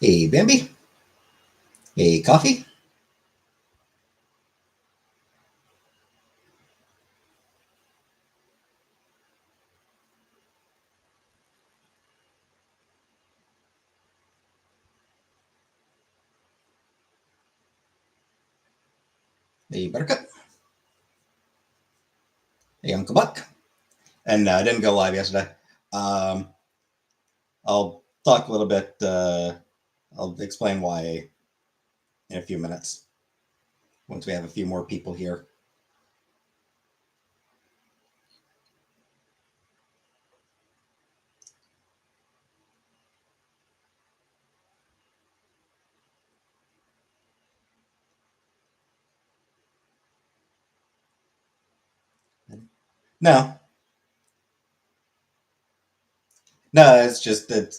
Hey, Bambi. Hey, coffee. Hey, Buttercup. Hey, Uncle Buck. And I didn't go live yesterday. Um, I'll talk a little bit. I'll explain why in a few minutes once we have a few more people here. No, no, it's just that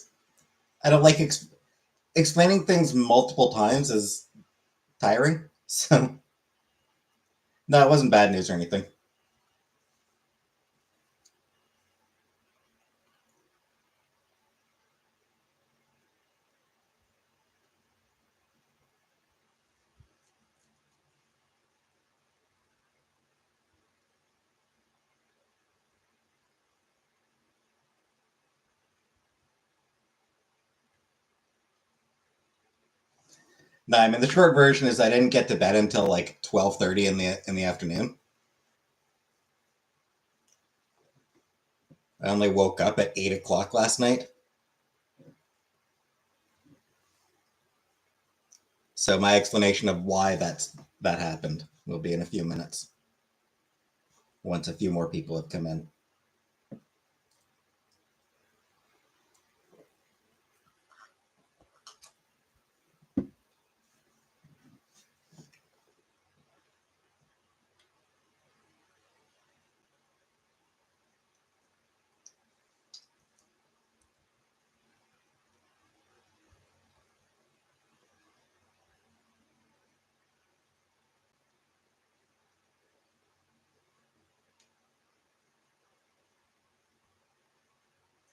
I don't like explaining things multiple times is tiring. So, no, it wasn't bad news or anything. No, I mean the short version is I didn't get to bed until like 12:30 in the afternoon. I only woke up at 8 o'clock last night. So my explanation of why that happened will be in a few minutes once a few more people have come in.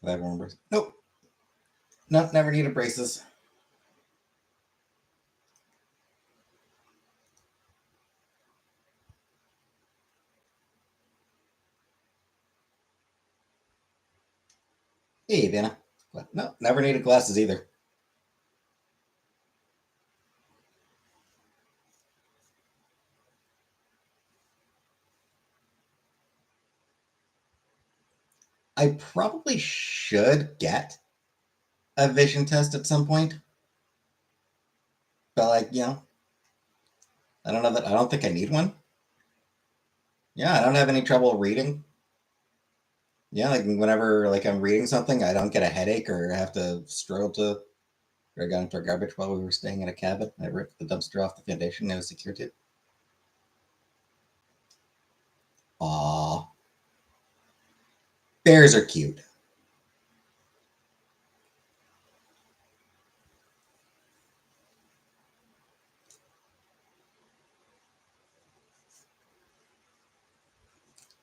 If I remember. Nope. No, never needed braces. Hey, Vanna. No, never needed glasses either. I probably should get a vision test at some point, but I don't know that I don't think I need one. Yeah, I don't have any trouble reading. Yeah, like whenever like I'm reading something, I don't get a headache or have to struggle to. I got into our garbage while we were staying in a cabin. I ripped the dumpster off the foundation. It was secure too. Aw, bears are cute.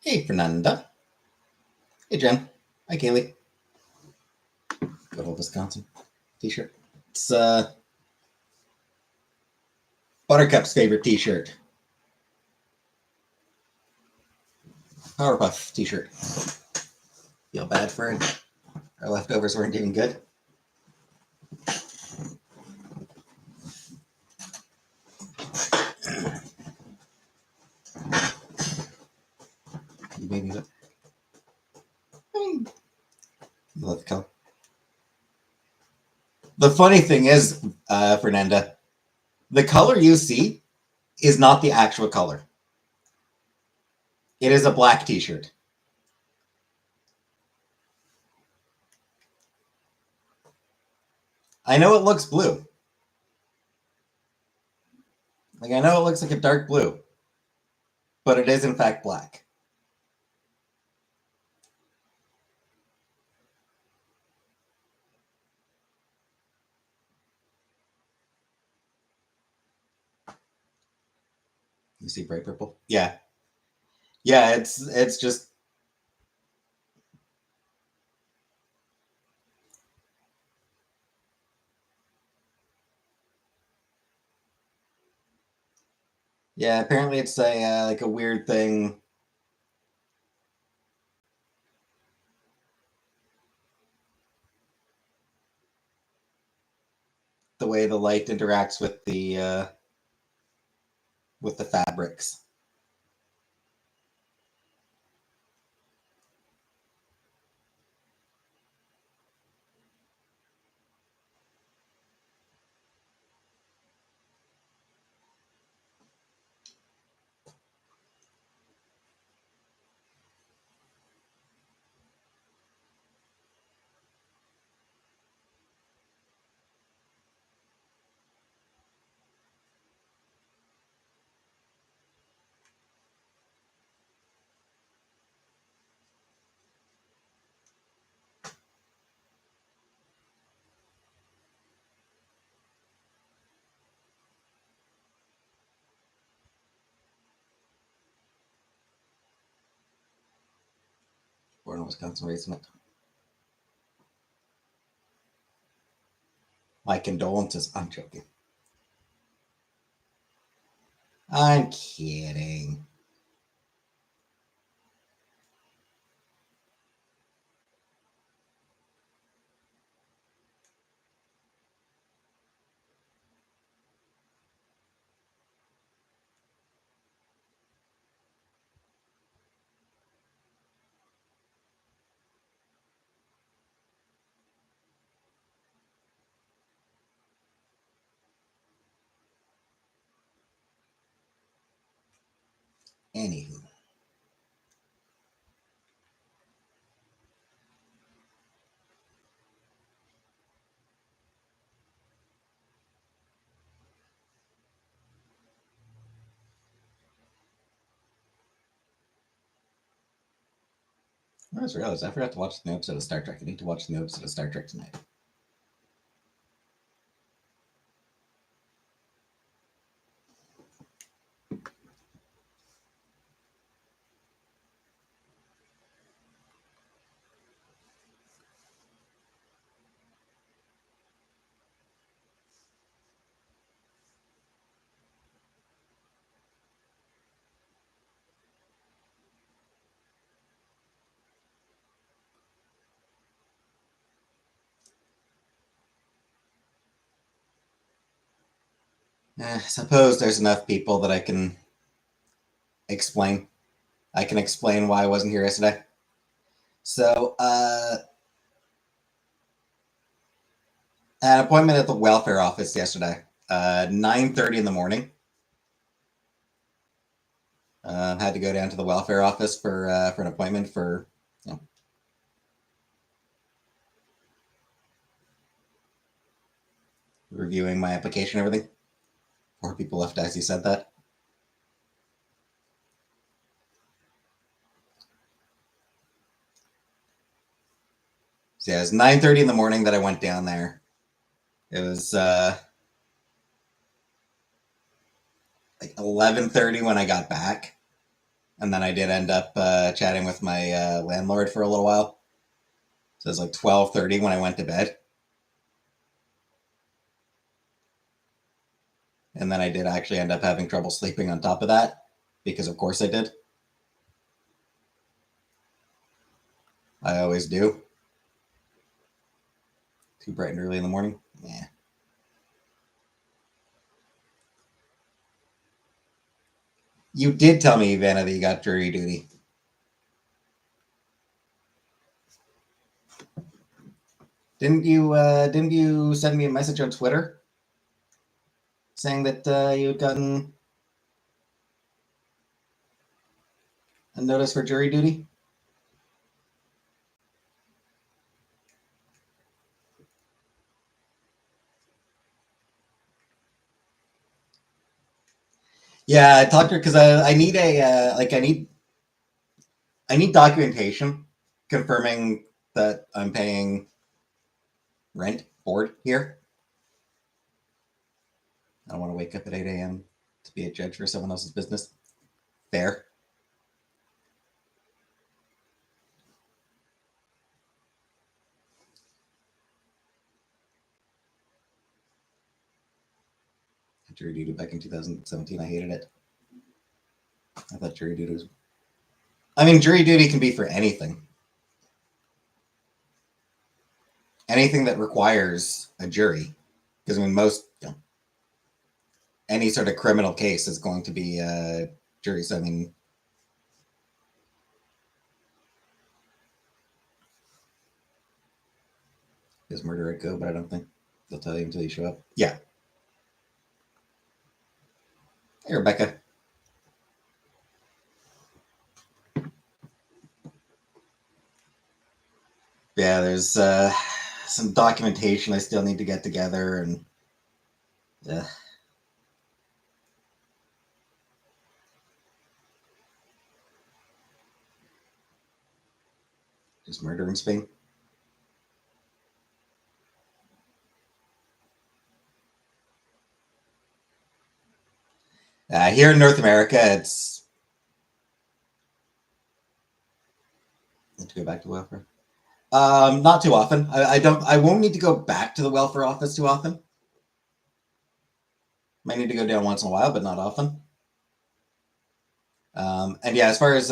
Hey, Fernanda. Hey, Jen. Hi, Kaylee. Good old Wisconsin t-shirt. It's Buttercup's favorite t-shirt. Powerpuff t-shirt. Feel bad for it. Our leftovers weren't even good. Maybe love the color. The funny thing is, Fernanda, the color you see is not the actual color. It is a black t-shirt. I know it looks blue. Like I know it looks like a dark blue, but it is in fact black. You see bright purple? Yeah. Yeah, it's just Yeah, apparently it's a like a weird thing. The way the light interacts with the fabrics. Born in Wisconsin, raised in it. My condolences. I'm joking. I'm kidding. Anywho. I just realized I forgot to watch the new episode of Star Trek. I need to watch the new episode of Star Trek tonight. Suppose there's enough people that I can explain. I can explain why I wasn't here yesterday. So, an appointment at the welfare office yesterday, 9:30 in the morning. Had to go down to the welfare office for an appointment for you know, reviewing my application and everything. 4 people left as you said that. So yeah, it was 9:30 in the morning that I went down there. It was like 11:30 when I got back, and then I did end up chatting with my landlord for a little while. So it was like 12:30 when I went to bed, and then I did actually end up having trouble sleeping on top of that because of course I did. I always do. Too bright and early in the morning. Yeah. You did tell me, Vanna, that you got jury duty. Didn't you? Didn't you send me a message on Twitter saying that you had gotten a notice for jury duty? Yeah, I talked to her because I need a I need documentation confirming that I'm paying rent board here. I don't want to wake up at 8 a.m. to be a judge for someone else's business. Fair. Jury duty back in 2017. I hated it. I thought jury duty was. I mean, jury duty can be for anything. Anything that requires a jury. Because, I mean, most, any sort of criminal case is going to be jury. So, I mean, is murder at go, but I don't think they'll tell you until you show up. Yeah. Hey, Rebecca. Yeah, there's some documentation I still need to get together, and just murder in Spain. Here in North America, it's. Need to go back to welfare. Not too often. I don't. I won't need to go back to the welfare office too often. Might need to go down once in a while, but not often. And yeah, as far as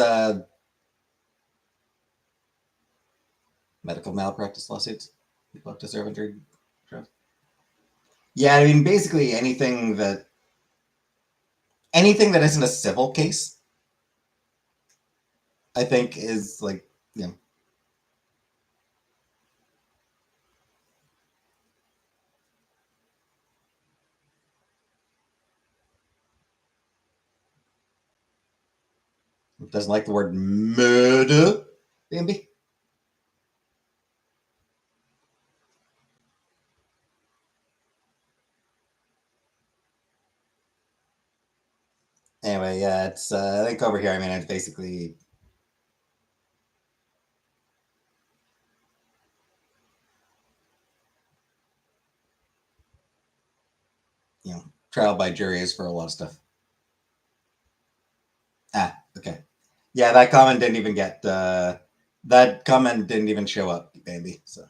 medical malpractice lawsuits, people have to serve injury. Yeah, I mean, basically anything that isn't a civil case, I think, is like, you know. Doesn't like the word murder, Bambi. Anyway, yeah, it's I think over here, I mean, it's basically trial by jury is for a lot of stuff. Okay. Yeah, that comment didn't even get that comment didn't even show up, Bambi. So.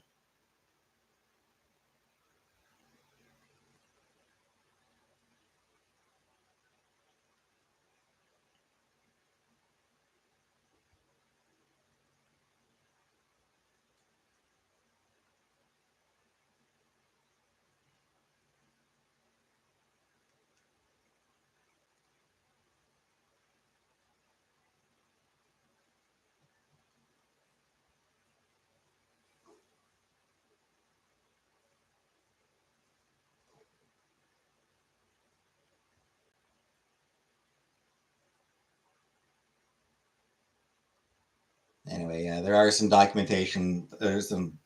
Anyway, yeah, there are some documentation. There's some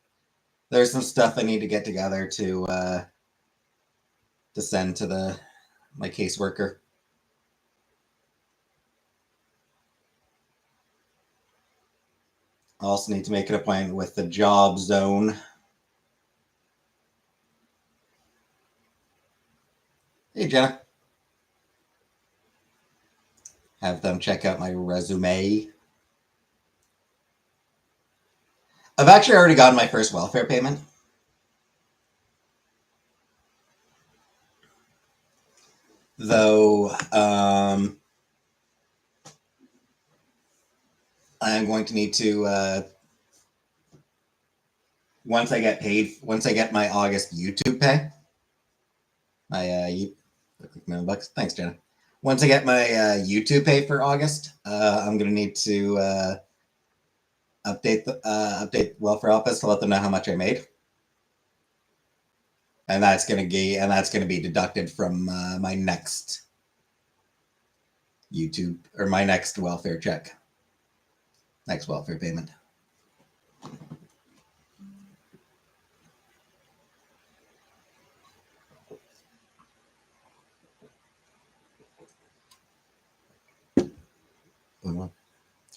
stuff I need to get together to send to my caseworker. I also need to make an appointment with the job zone. Hey, Jenna. Have them check out my resume. I've actually already gotten my first welfare payment. Though I'm going to need to once I get my August YouTube pay, my $1,000,000. Thanks, Jenna. Once I get my YouTube pay for August, I'm gonna need to update welfare office to let them know how much I made, and that's gonna be deducted from my next YouTube or my next welfare check, next welfare payment.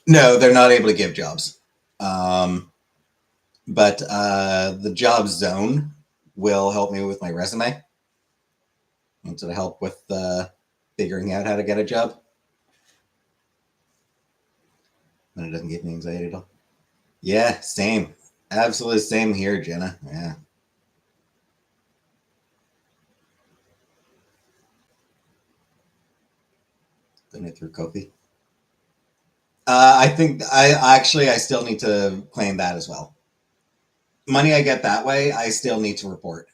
No, they're not able to give jobs. But the job zone will help me with my resume. And to help with figuring out how to get a job. And it doesn't give me anxiety at all. Yeah, same. Absolutely same here, Jenna. Yeah. Done it through Kofi. I think I still need to claim that as well. Money I get that way, I still need to report.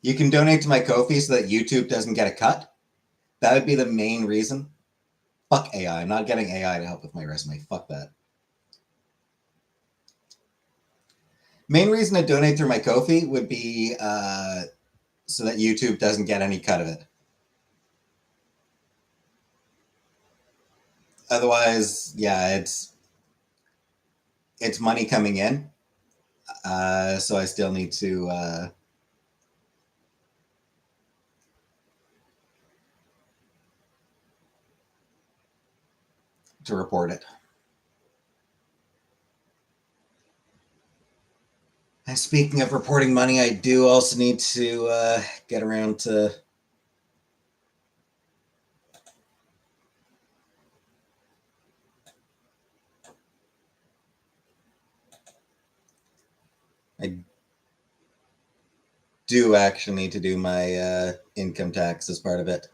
You can donate to my Ko-fi so that YouTube doesn't get a cut. That would be the main reason. Fuck AI. I'm not getting AI to help with my resume. Fuck that. Main reason to donate through my Ko-fi would be so that YouTube doesn't get any cut of it. Otherwise, yeah, it's money coming in. So I still need to report it. And speaking of reporting money, I do also need to get around to. I do actually need to do my income tax as part of it.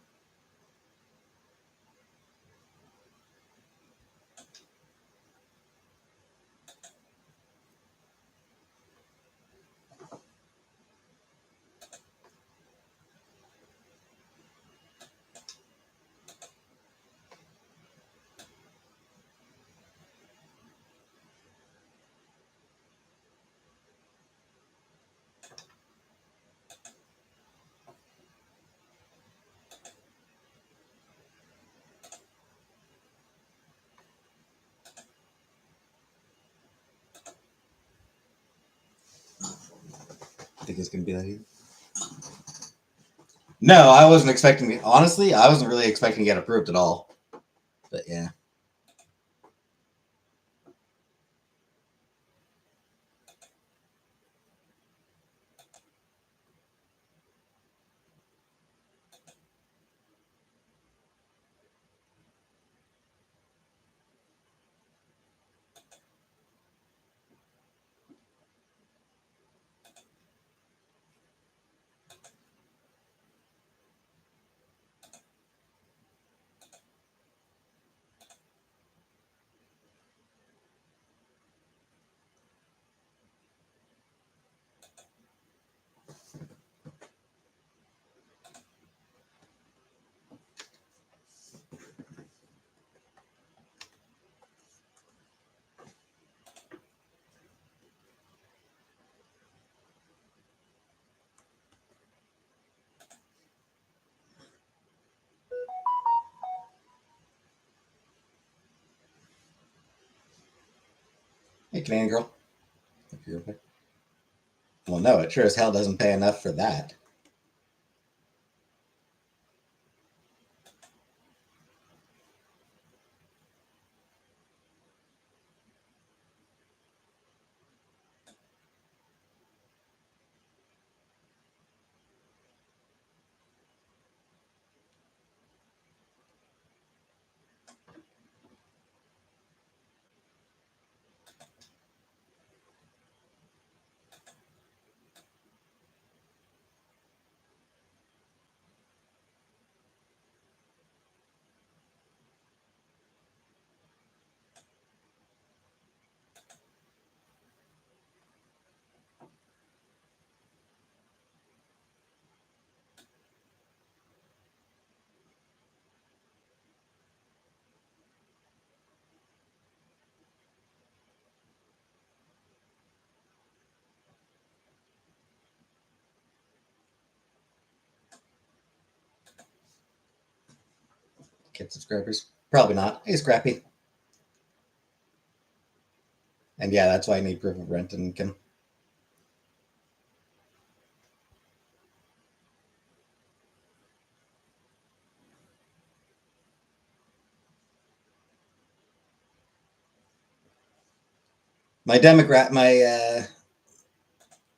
I think it's going to be that easy. No, I wasn't expecting. Honestly, I wasn't really expecting to get approved at all. But yeah. Hey, Canadian girl. If you're okay. Well, no, it sure as hell doesn't pay enough for that. Kid subscribers? Probably not. Hey, Scrappy. And yeah, that's why I need proof of rent and income. My demographic,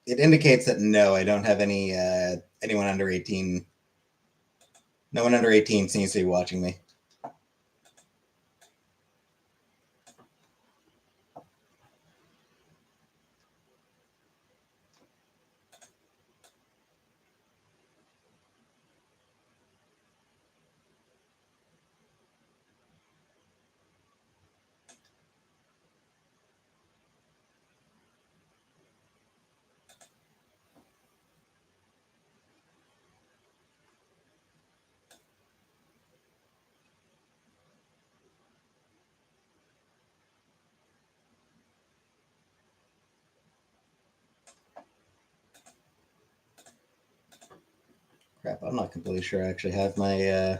it indicates that no, I don't have anyone under 18. No one under 18 seems to be watching me. Crap, I'm not completely sure I actually have my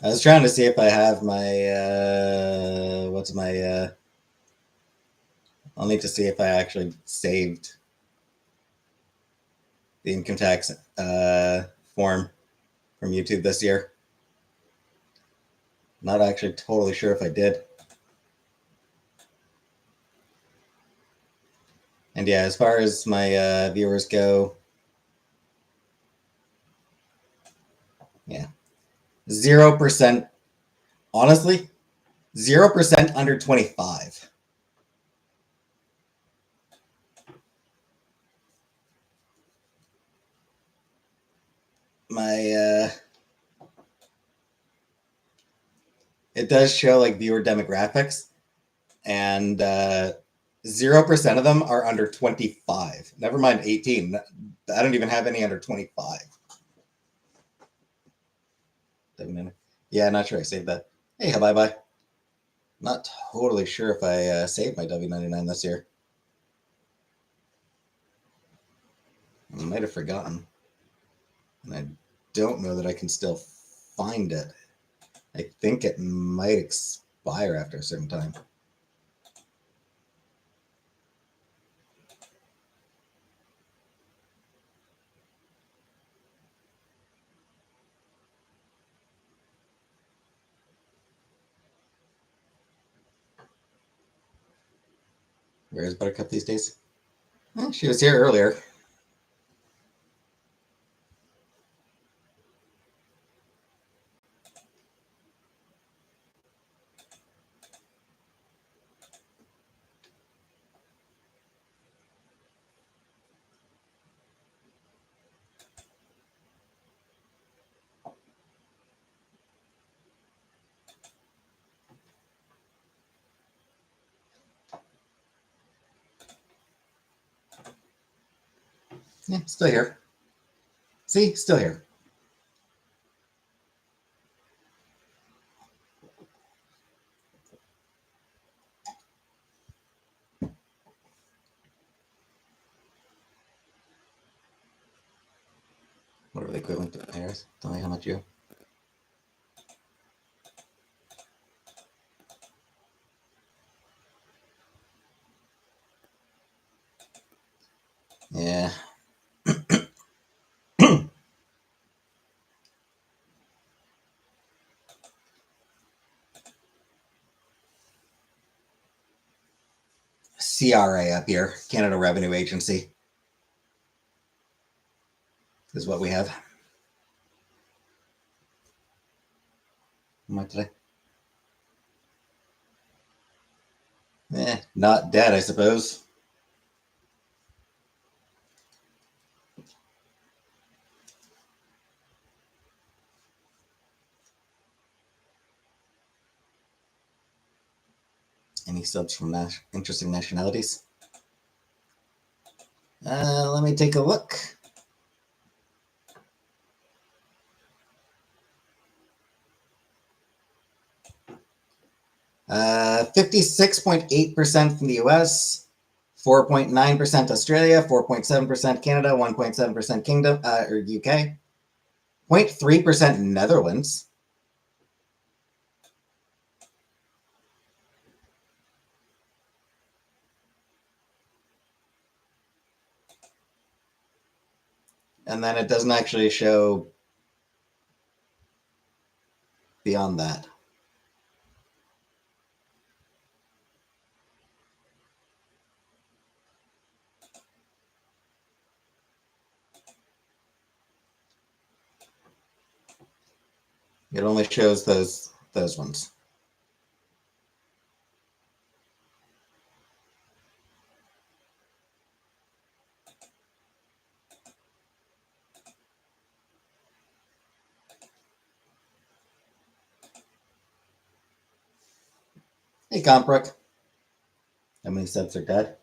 I was trying to see if I have my what's my I'll need to see if I actually saved the income tax form from YouTube this year. Not actually totally sure if I did. And yeah, as far as my viewers go, yeah, 0%. Honestly, 0% under 25. My it does show like viewer demographics, and 0% of them are under 25. Never mind 18. I don't even have any under 25. Yeah, not sure I saved that. Hey, bye bye. Not totally sure if I saved my W99 this year. I might have forgotten. And I don't know that I can still find it. I think it might expire after a certain time. Where is Buttercup these days? She was here earlier. Yeah, still here. See, still here. What are the equivalent to pairs? Tell me how much you. Yeah. CRA up here, Canada Revenue Agency, is what we have. How much today? Not dead, I suppose. Any subs from interesting nationalities? Let me take a look. 56.8% from the US, 4.9% Australia, 4.7% Canada, 1.7% Kingdom or UK, 0.3% Netherlands. And then it doesn't actually show beyond that. It only shows those ones. Hey, Compbrook. How many subs are dead?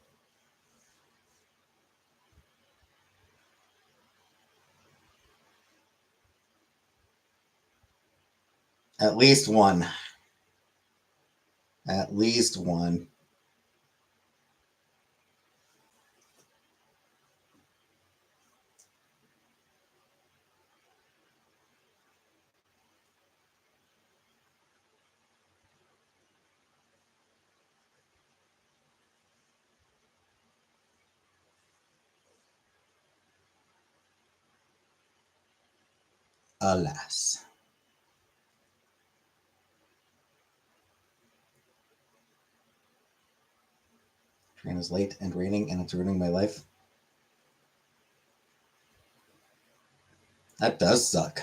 At least one. At least one. Alas. Train is late and raining and it's ruining my life. That does suck.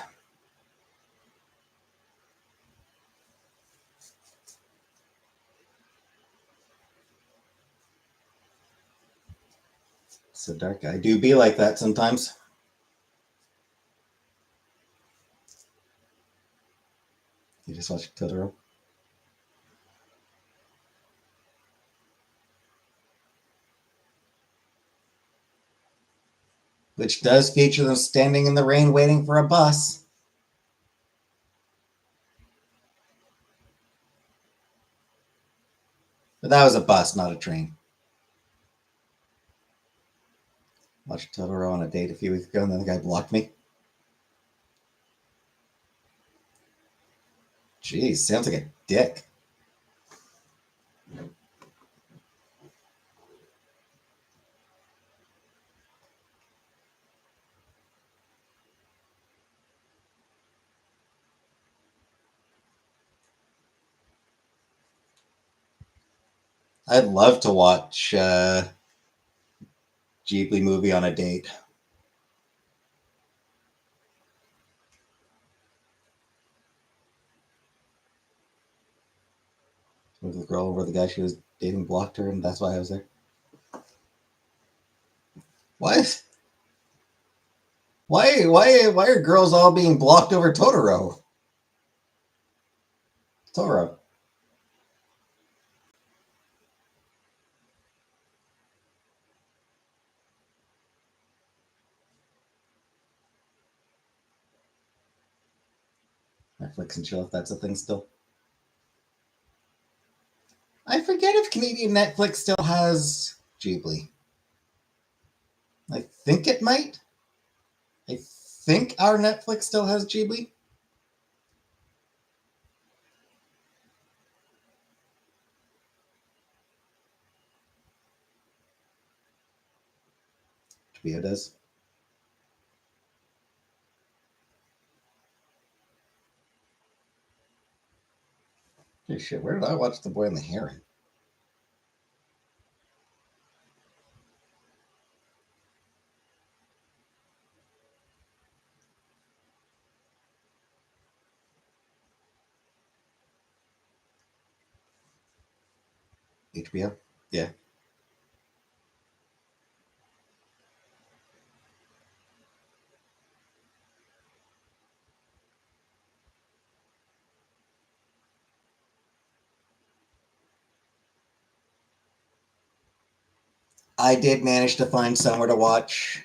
So dark. I do be like that sometimes. You just watch Totoro. Which does feature them standing in the rain waiting for a bus. But that was a bus, not a train. Watched Totoro on a date a few weeks ago, and then the guy blocked me. Jeez, sounds like a dick. I'd love to watch Ghibli movie on a date. With the girl where the guy she was dating blocked her, and that's why I was there. What? Why are girls all being blocked over Totoro? Totoro. Netflix and chill if that's a thing still. I forget if Canadian Netflix still has Ghibli. I think it might. I think our Netflix still has Ghibli. HBO does. Hey, shit, where did I watch The Boy and the Heron? HBO? Yeah. I did manage to find somewhere to watch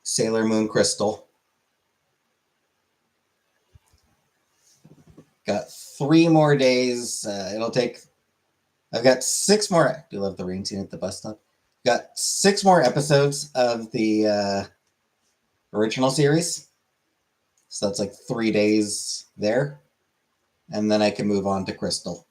Sailor Moon Crystal. Got 3 more days. It'll take. I've got 6 more. I do love the rain scene at the bus stop. Got 6 more episodes of the original series. So that's like 3 days there. And then I can move on to Crystal.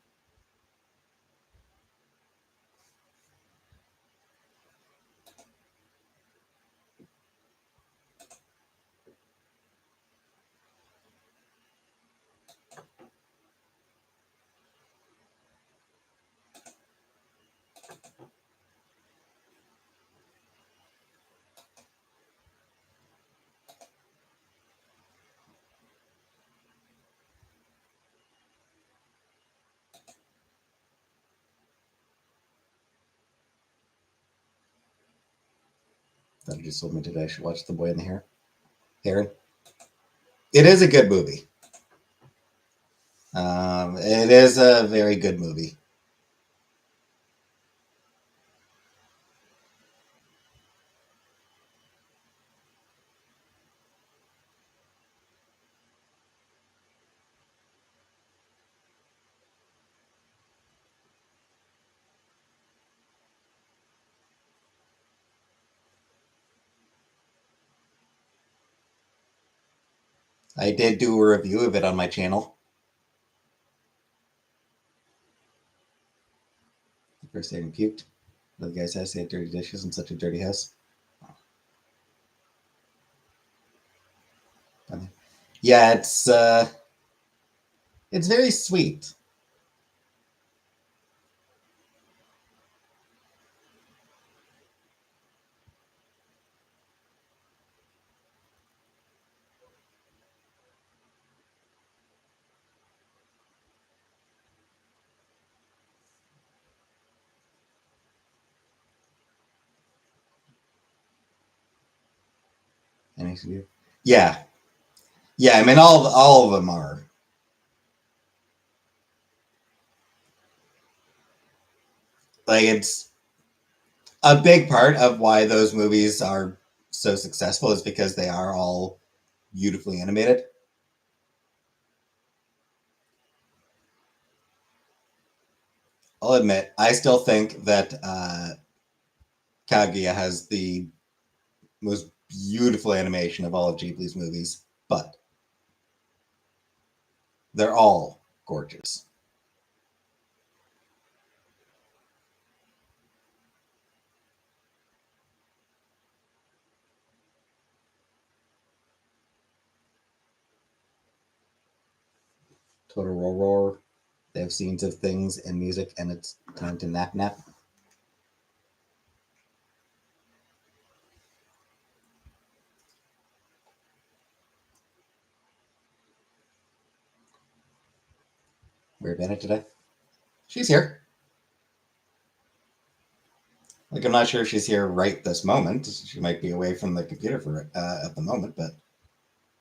That just told me today I should watch The Boy and the Heron. It is a good movie. It is a very good movie. I did do a review of it on my channel. The first time I puked. The guy says I had dirty dishes in such a dirty house. Yeah, it's very sweet. Yeah, yeah. I mean, all of them are. Like, it's a big part of why those movies are so successful is because they are all beautifully animated. I'll admit, I still think that Kaguya has the most beautiful animation of all of Ghibli's movies, but they're all gorgeous. Total Roar. They have scenes of things and music, and it's time to nap nap. Where Bennett today? She's here. Like, I'm not sure if she's here right this moment. She might be away from the computer for at the moment, but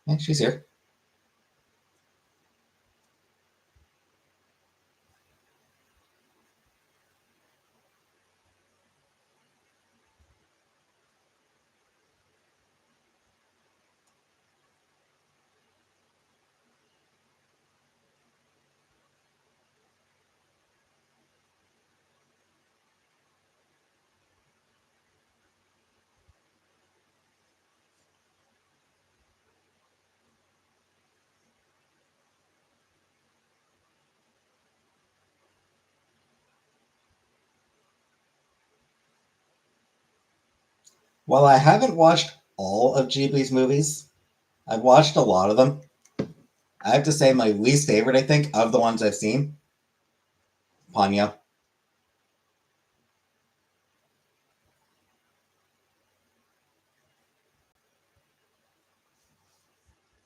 yeah, she's here. While I haven't watched all of Ghibli's movies, I've watched a lot of them. I have to say, my least favorite, I think, of the ones I've seen, Ponyo.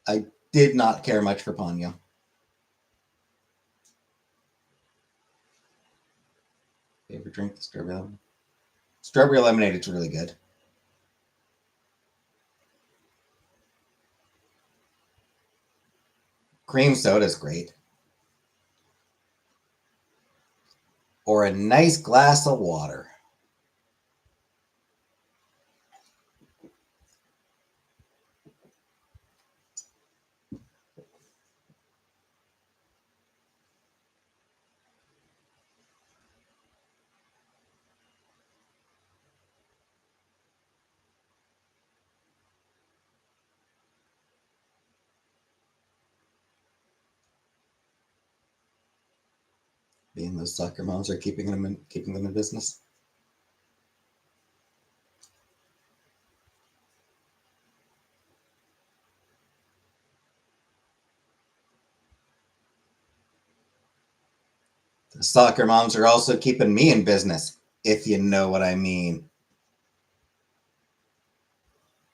I did not care much for Ponyo. Favorite drink? Strawberry lemonade. Strawberry lemonade is really good. Cream soda is great. Or a nice glass of water. Being those soccer moms are keeping them in business. The soccer moms are also keeping me in business, if you know what I mean.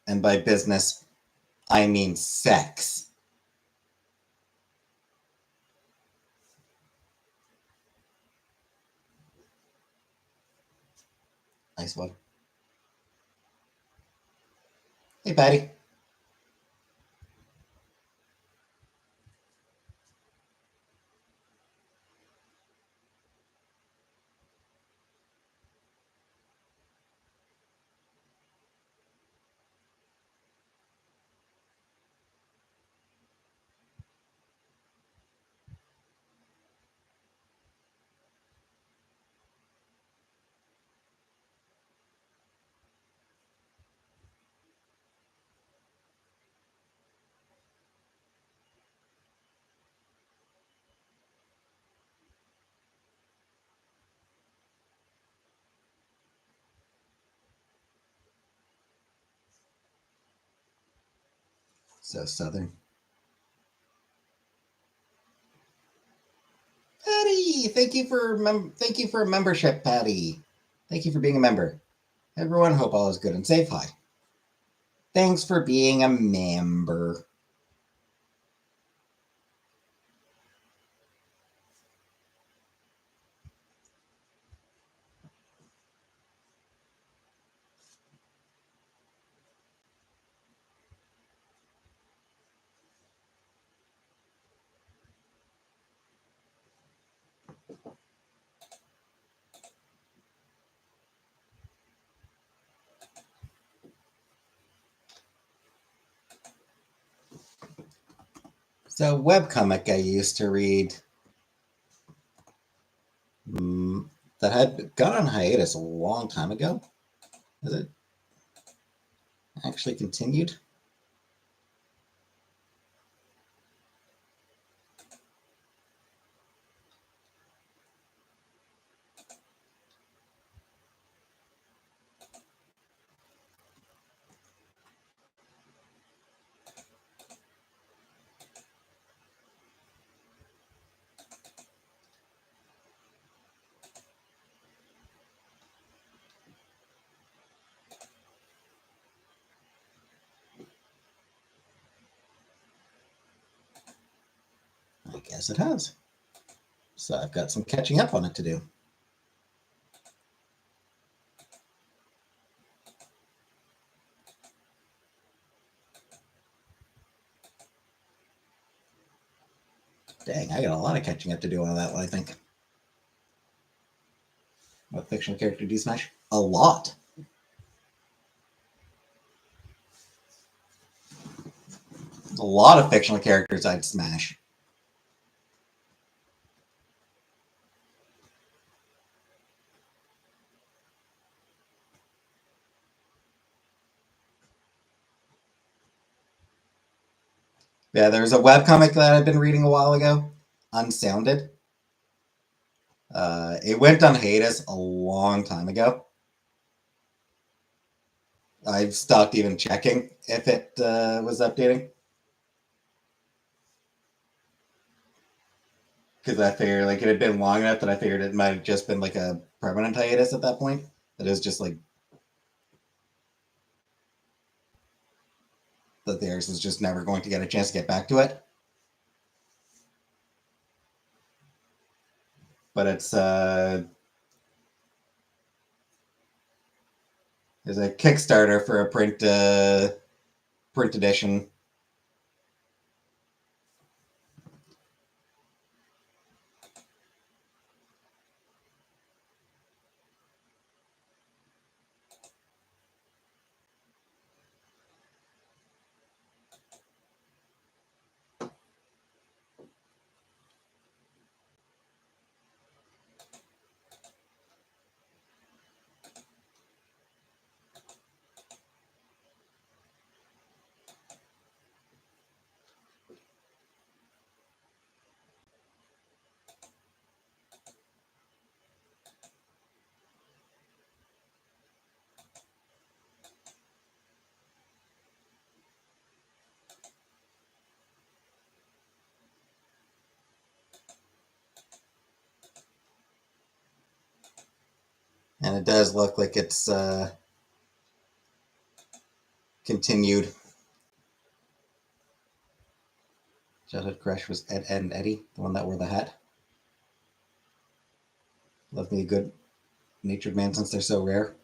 And by business, I mean sex. Nice one. Hey, Patty. So Southern. Patty, thank you for membership, Patty. Thank you for being a member. Everyone, hope all is good and safe. Hi. Thanks for being a member. So webcomic I used to read that had gone on hiatus a long time ago. Has it actually continued? I guess it has. So I've got some catching up on it to do. Dang, I got a lot of catching up to do on that one, I think. What fictional character do you smash? A lot. There's a lot of fictional characters I'd smash. Yeah, there's a webcomic that I've been reading a while ago, Unsounded. It went on hiatus a long time ago. I've stopped even checking if it was updating. Because I figured like it had been long enough that I figured it might have just been like a permanent hiatus at that point. That it was just like that theirs was just never going to get a chance to get back to it. But it's there's a Kickstarter for a print edition. And it does look like it's continued. Childhood crush was Ed and Eddie, the one that wore the hat. Love me a good natured man since they're so rare.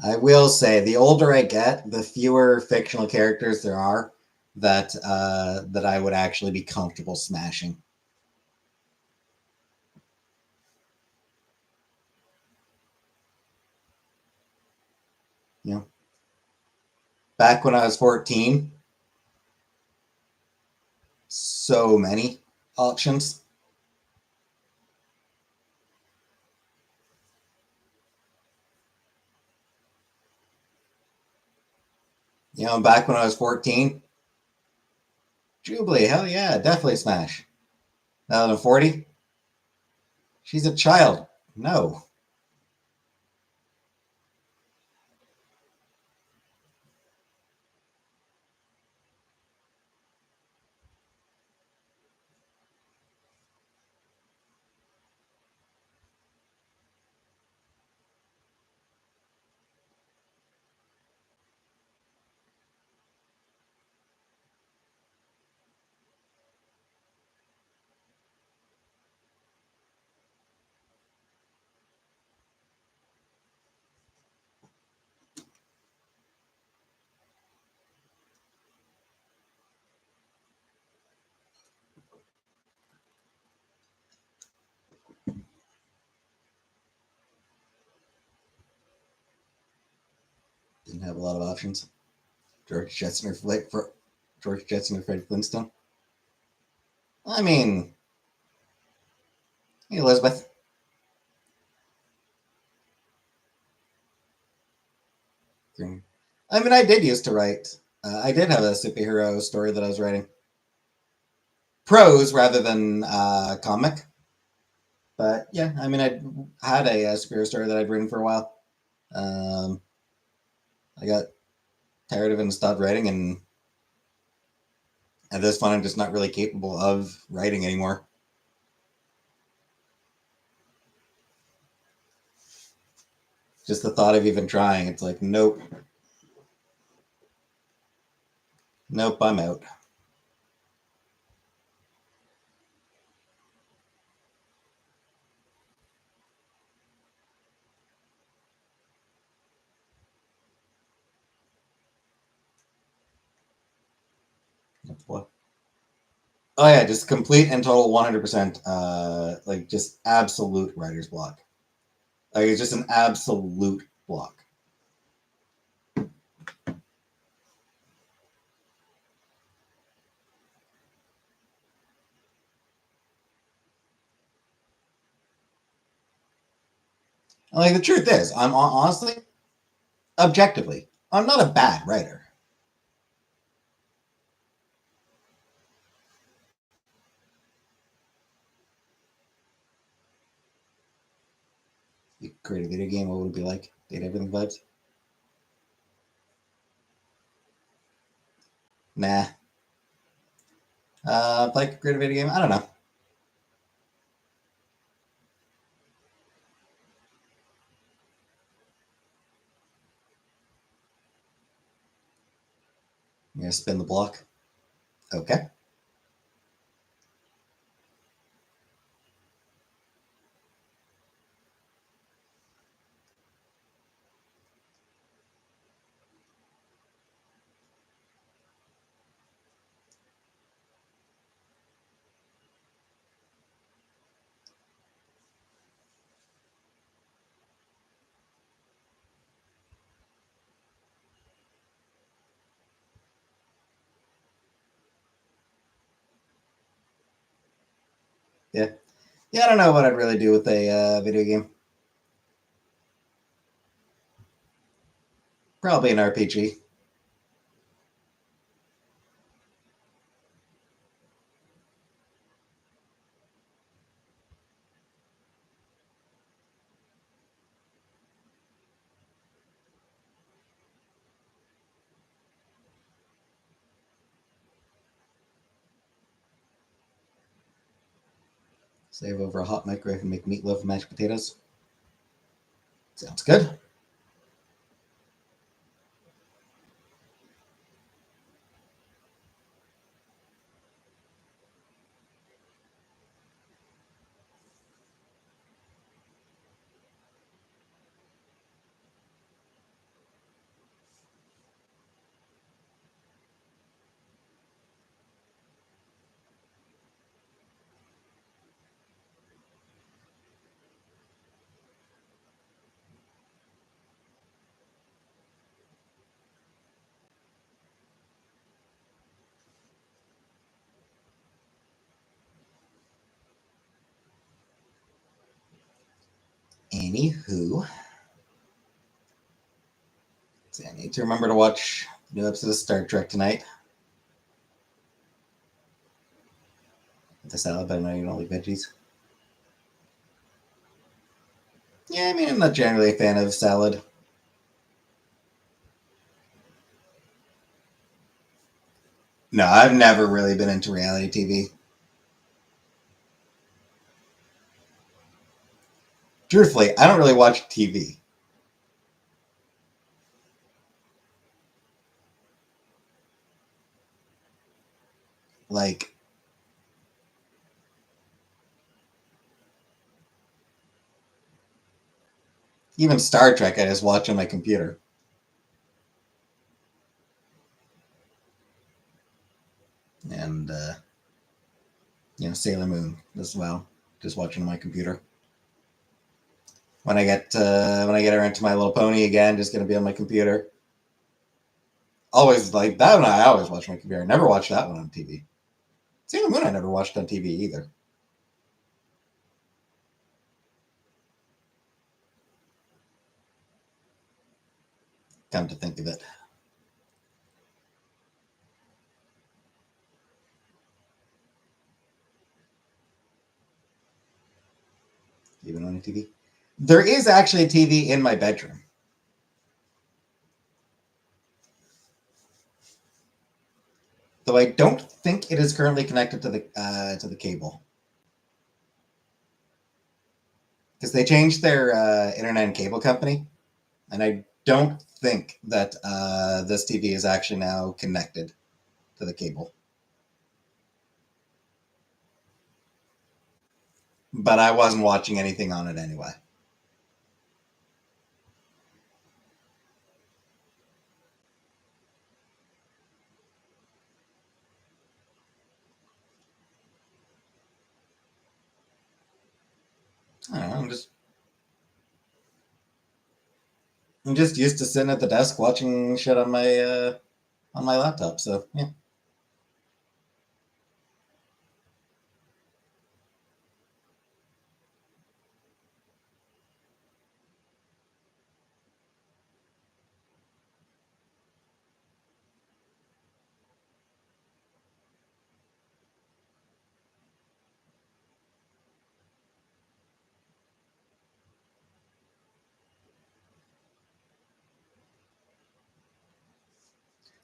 I will say, the older I get, the fewer fictional characters there are that I would actually be comfortable smashing. You know, back when I was 14, so many options. Back when I was 14, Jubilee, hell yeah, definitely smash. Now that I'm 40, she's a child. No. Didn't have a lot of options. George Jetson or Fred Flintstone. I mean, hey, Elizabeth. I mean, I did used to write. I did have a superhero story that I was writing. Prose rather than comic. But yeah, I mean, I had a superhero story that I'd written for a while. Um, I got tired of it and stopped writing, and at this point, I'm just not really capable of writing anymore. Just the thought of even trying, it's like, nope, nope, I'm out. What? Oh yeah, just complete and total 100%. Like just absolute writer's block. Like it's just an absolute block. Like the truth is, I'm honestly, objectively, I'm not a bad writer. You create a video game, what would it be like? Date everything vibes? Nah. Like create a video game? I don't know. I'm gonna spin the block. Okay. Yeah. Yeah, I don't know what I'd really do with a video game. Probably an RPG. Save over a hot microwave and make meatloaf and mashed potatoes. Sounds good. Anywho, I need to remember to watch new episodes of Star Trek tonight. The salad, but I know you don't like veggies. Yeah, I mean, I'm not generally a fan of salad. No, I've never really been into reality TV. Truthfully, I don't really watch TV. Like, even Star Trek, I just watch on my computer. And, Sailor Moon as well. Just watching on my computer. When I get around to My Little Pony again, just gonna be on my computer. Always like that one. I always watch my computer. I never watched that one on TV. Sailor Moon, I never watched on TV either. Come to think of it. Even on a TV. There is actually a TV in my bedroom. Though I don't think it is currently connected to the cable. Because they changed their internet and cable company, and I don't think that this TV is actually now connected to the cable. But I wasn't watching anything on it anyway. I don't know. I'm just used to sitting at the desk watching shit on my laptop. So yeah.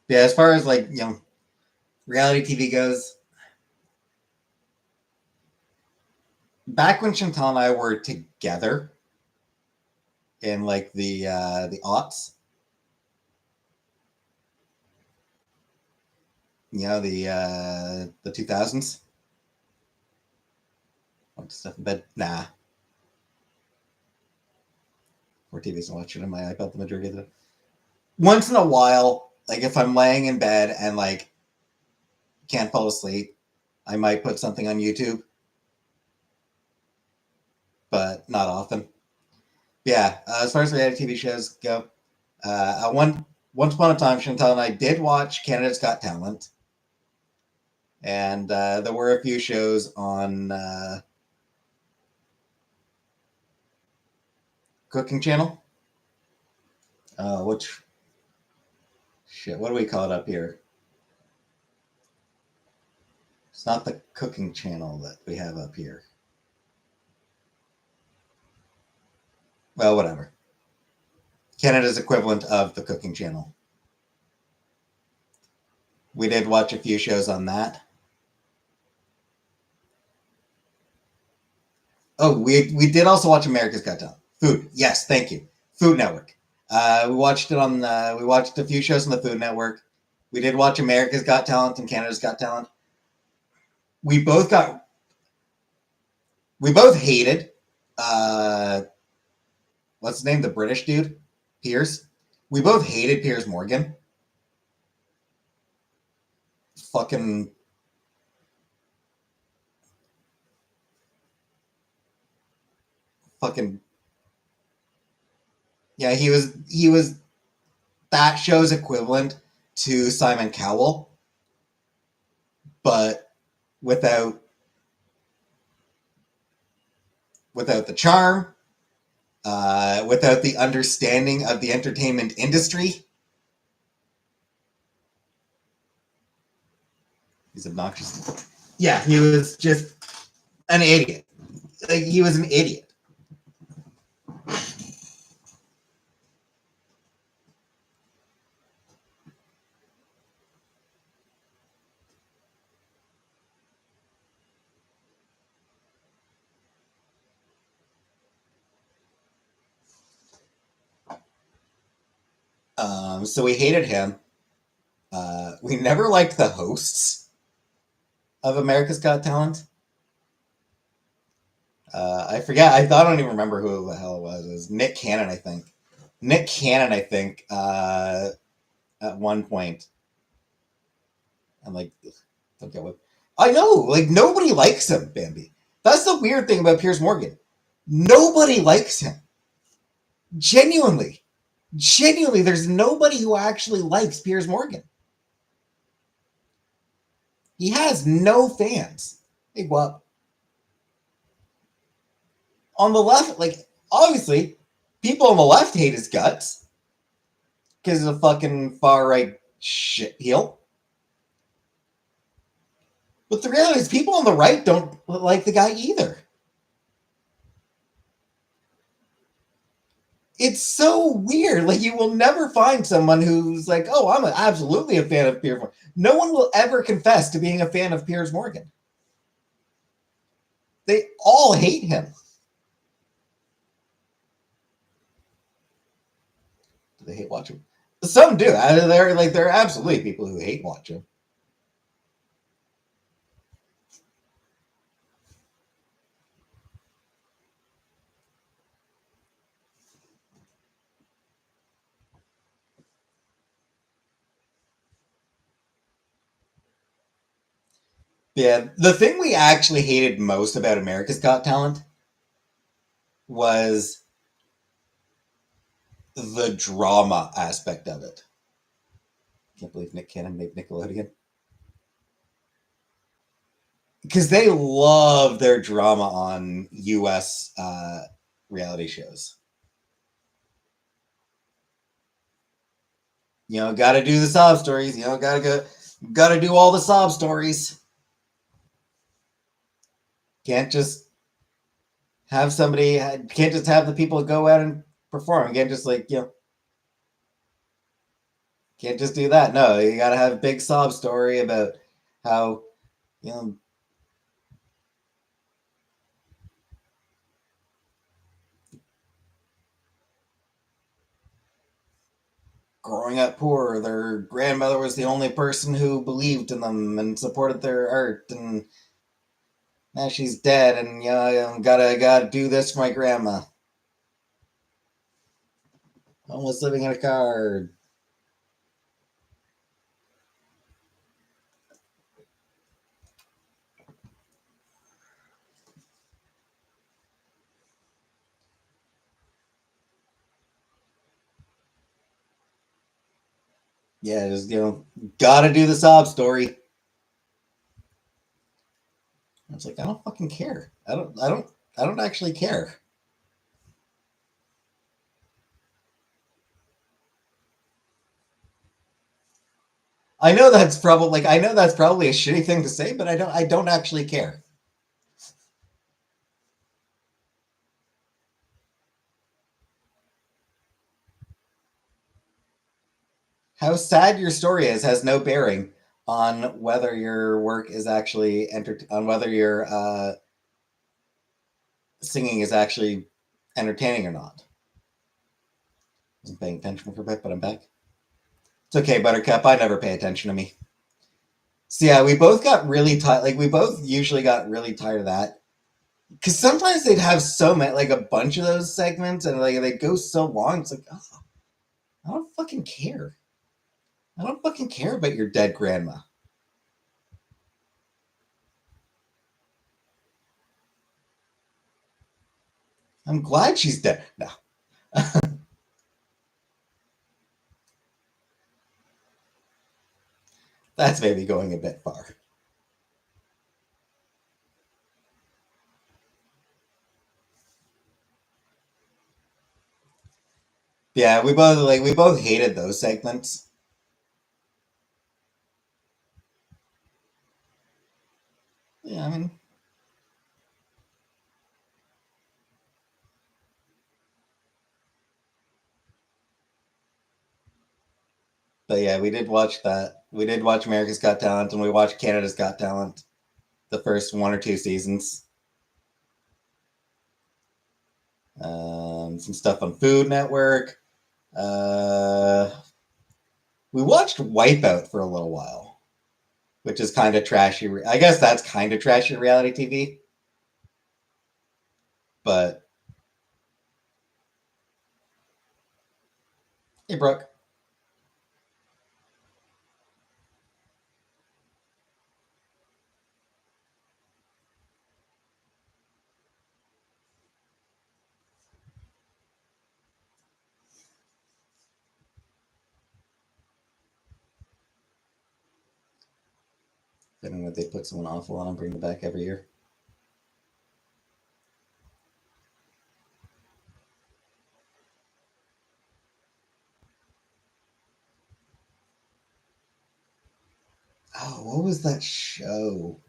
Yeah, as far as like reality TV goes, back when Chantal and I were together in like the aughts, the 2000s. Stuff in bed. Nah. Or TVs and watch it on my iPad the majority of the once in a while, like if I'm laying in bed and like can't fall asleep, I might put something on YouTube, but not often. Yeah, as far as reality TV shows go, once upon a time, Chantal and I did watch Canada's Got Talent, and there were a few shows on Cooking Channel. Which shit? What do we call it up here? It's not the Cooking Channel that we have up here. Well, whatever. Canada's equivalent of the Cooking Channel. We did watch a few shows on that. Oh, we did also watch America's Got Talent. Food, yes, thank you. Food Network. We watched it on. We watched a few shows on the Food Network. We did watch America's Got Talent and Canada's Got Talent. We both got. We both hated. What's his name? The British dude, Piers. We both hated Piers Morgan. Fucking. Fucking. Yeah, he was. He was that show's equivalent to Simon Cowell, but without the charm, without the understanding of the entertainment industry. He's obnoxious. Yeah, he was just an idiot. Like, he was an idiot. So we hated him. We never liked the hosts of America's Got Talent. I forget. I don't even remember who the hell it was. It was Nick Cannon, I think. Nick Cannon, I think. At one point, I'm like, don't get what. I know, like nobody likes him, Bambi. That's the weird thing about Piers Morgan. Nobody likes him. Genuinely, genuinely, there's nobody who actually likes Piers Morgan. He has no fans. Hey, well, on the left, like obviously, people on the left hate his guts because he's a fucking far right shit heel. But the reality is, people on the right don't like the guy either. It's so weird. Like, you will never find someone who's like, "Oh, I'm absolutely a fan of Piers Morgan." No one will ever confess to being a fan of Piers Morgan. They all hate him. Do they hate watching? Some do. There are absolutely people who hate watching. Yeah, the thing we actually hated most about America's Got Talent was the drama aspect of it. Can't believe Nick Cannon made Nickelodeon. Because they love their drama on US reality shows. Got to do the sob stories. Got to do all the sob stories. Can't just have somebody. Can't just have the people go out and perform. Can't just can't just do that. No, you got to have a big sob story about how you know growing up poor, their grandmother was the only person who believed in them and supported their art, and now she's dead, and gotta do this for my grandma. Homeless living in a car. Yeah, just gotta do the sob story. It's like, I don't fucking care. I don't actually care. I know that's probably a shitty thing to say, but I don't actually care. How sad your story is has no bearing on whether your work is actually on whether your singing is actually entertaining or not. Wasn't paying attention for a bit, but I'm back. It's okay, Buttercup. I never pay attention to me. So yeah, we both got really tired. Like, we both usually got really tired of that because sometimes they'd have so many, like a bunch of those segments, and like they go so long. It's like, oh, I don't fucking care. I don't fucking care about your dead grandma. I'm glad she's dead. No. That's maybe going a bit far. Yeah, we both hated those segments. Yeah, I mean, but yeah, we did watch that. We did watch America's Got Talent, and we watched Canada's Got Talent, the first one or two seasons. Some stuff on Food Network. Uh, we watched Wipeout for a little while, which is kind of trashy. I guess that's kind of trashy reality TV. But hey, Brooke, I don't know if they put someone awful on and bring them back every year. Oh, what was that show?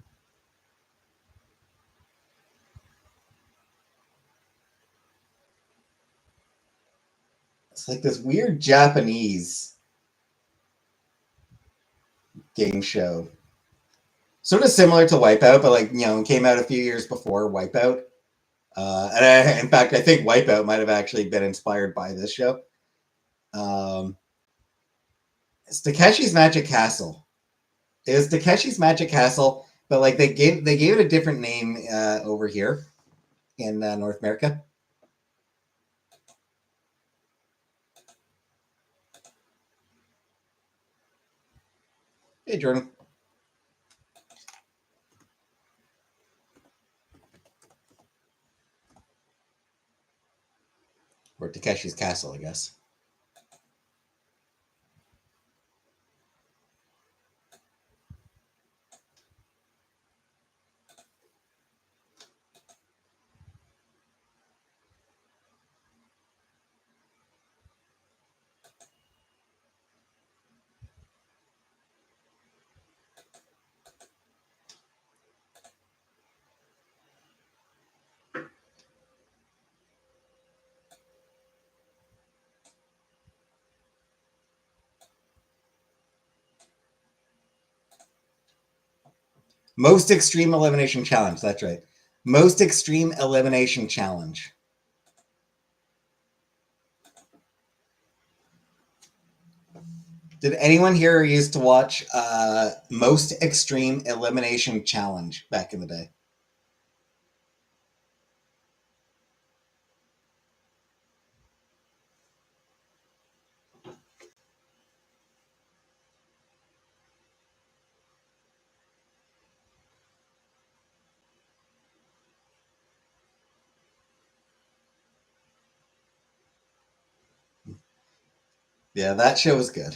It's like this weird Japanese game show. Sort of similar to Wipeout, but like, came out a few years before Wipeout. In fact, I think Wipeout might have actually been inspired by this show. Um, it's Takeshi's Magic Castle. It was Takeshi's Magic Castle, but like they gave it a different name over here in North America. Hey, Jordan, or Takeshi's Castle, I guess. Most Extreme Elimination Challenge. That's right. Most Extreme Elimination Challenge. Did anyone here used to watch Most Extreme Elimination Challenge back in the day? Yeah, that show was good.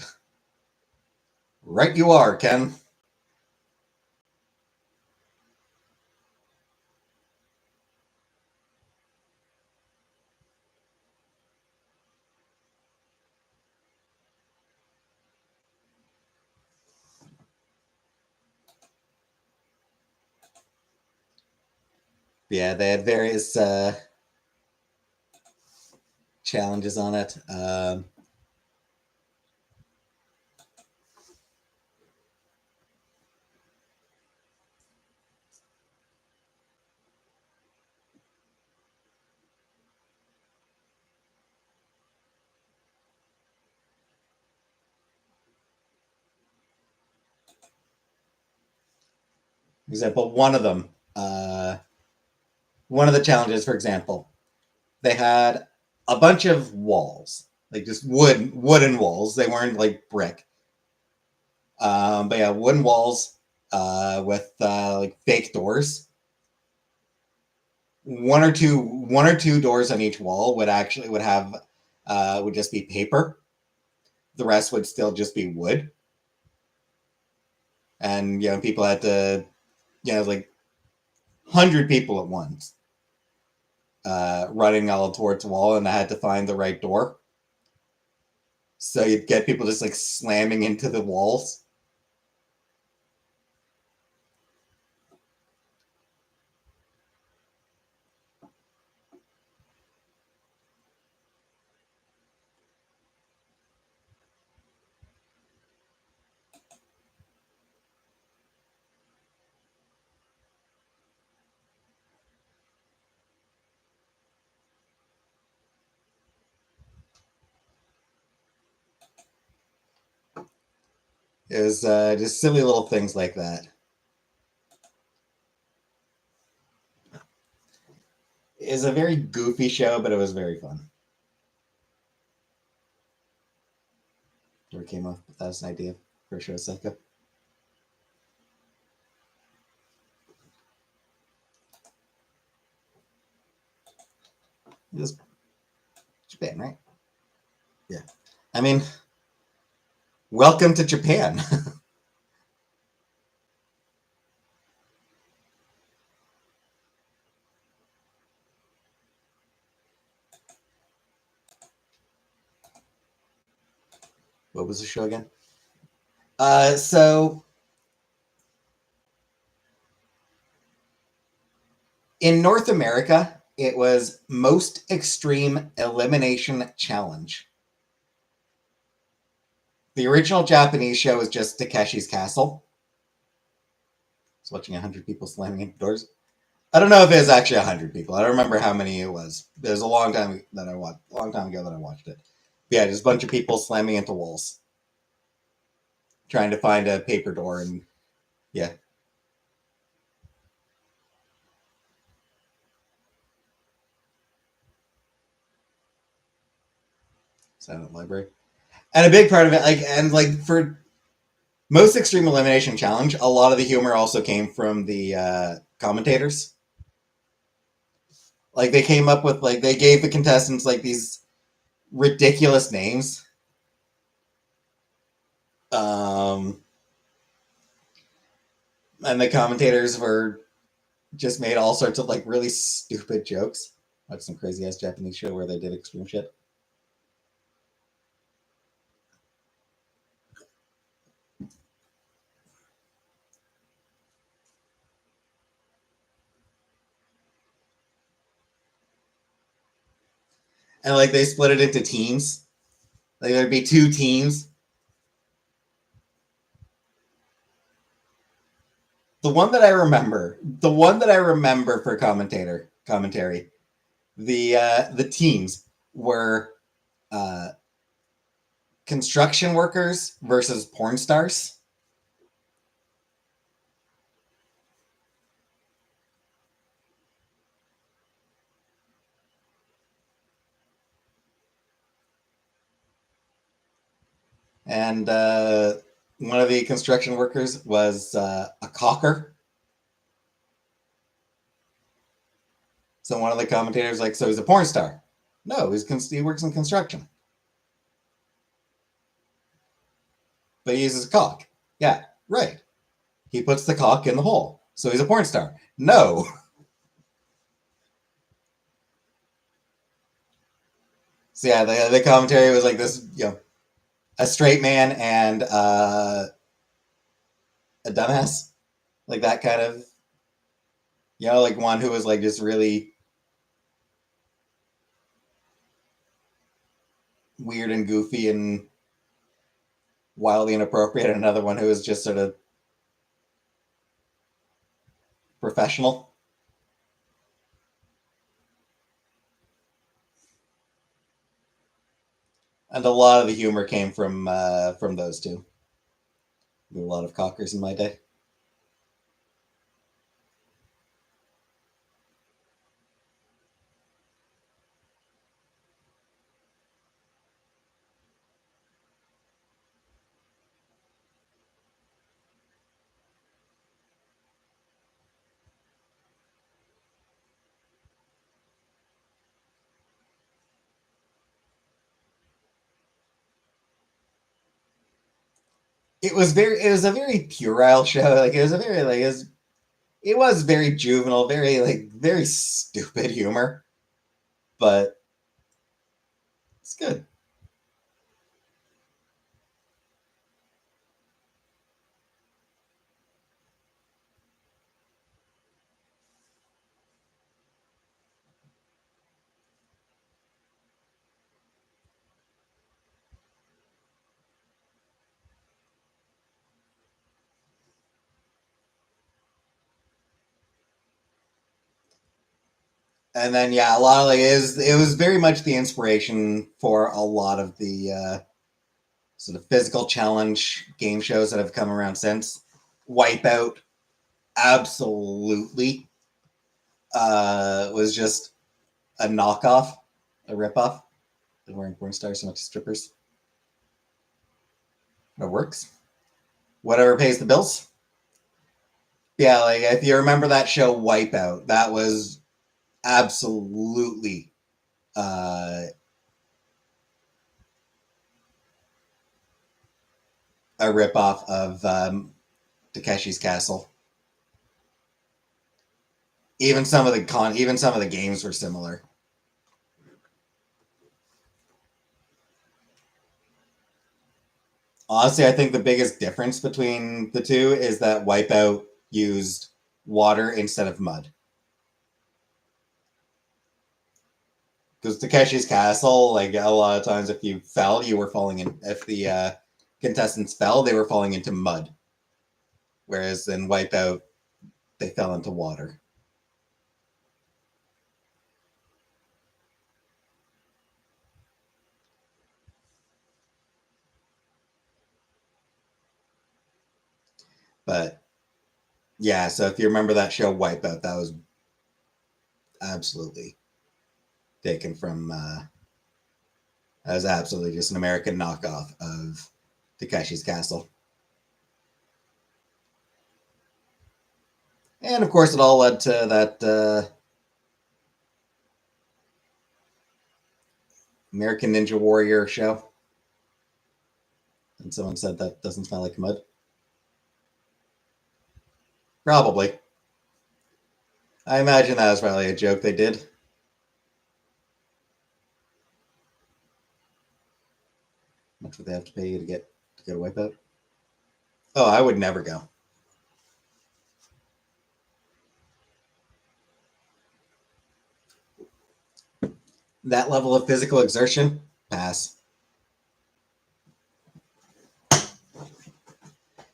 Right, you are, Ken. Yeah, they had various challenges on it. For example, one of the challenges, for example, they had a bunch of walls, like just wooden walls. They weren't like brick. But yeah, wooden walls with like fake doors. One or two doors on each wall would have would just be paper. The rest would still just be wood, and people had to like 100 people at once running all towards the wall, and I had to find the right door. So you'd get people just like slamming into the walls. It was just silly little things like that. It was a very goofy show, but it was very fun. Never came up with that as an idea for a show, Psycho. It was Japan, right? Yeah. I mean, welcome to Japan. What was the show again? So in North America, it was Most Extreme Elimination Challenge. The original Japanese show was just Takeshi's Castle. I was watching 100 people slamming into doors. I don't know if it was actually 100 people. I don't remember how many it was. It was a long time that I watched. A long time ago that I watched it. But yeah, just a bunch of people slamming into walls, trying to find a paper door, and yeah. Silent Library. And a big part of it, like for Most Extreme Elimination Challenge, a lot of the humor also came from the commentators. Like they came up with they gave the contestants like these ridiculous names. Um, and the commentators were just made all sorts of like really stupid jokes. Like some crazy ass Japanese show where they did extreme shit. And like they split it into teams. Like there'd be two teams. The one that I remember for commentary, the teams were uh, construction workers versus porn stars. And one of the construction workers was a caulker. So one of the commentators like, so he's a porn star. No, he works in construction, but he uses a caulk. Yeah, right. He puts the caulk in the hole, so he's a porn star. No. So yeah, the commentary was like this, a straight man and a dumbass, like that kind of, like one who was like just really weird and goofy and wildly inappropriate, and another one who was just sort of professional. And a lot of the humor came from those two. A lot of cockers in my day. It was a very puerile show. Like it was a very like it was very juvenile, very like very stupid humor, but it's good. And then yeah, a lot of like it was very much the inspiration for a lot of the sort of physical challenge game shows that have come around since. Wipeout, absolutely, was just a knockoff, a ripoff. They weren't porn stars so much strippers. It works. Whatever pays the bills. Yeah, like if you remember that show Wipeout, that was absolutely a ripoff of Takeshi's Castle. Even some of the games were similar. Honestly, I think the biggest difference between the two is that Wipeout used water instead of mud. Because Takeshi's Castle, like a lot of times, if you fell, you were falling in. If the contestants fell, they were falling into mud. Whereas in Wipeout, they fell into water. But yeah, so if you remember that show Wipeout, that was absolutely taken from. That was absolutely just an American knockoff of Takeshi's Castle. And of course, it all led to that American Ninja Warrior show. And someone said that doesn't smell like mud. Probably. I imagine that was probably a joke they did. How much would they have to pay you to get a wipeout? Oh, I would never go. That level of physical exertion, pass.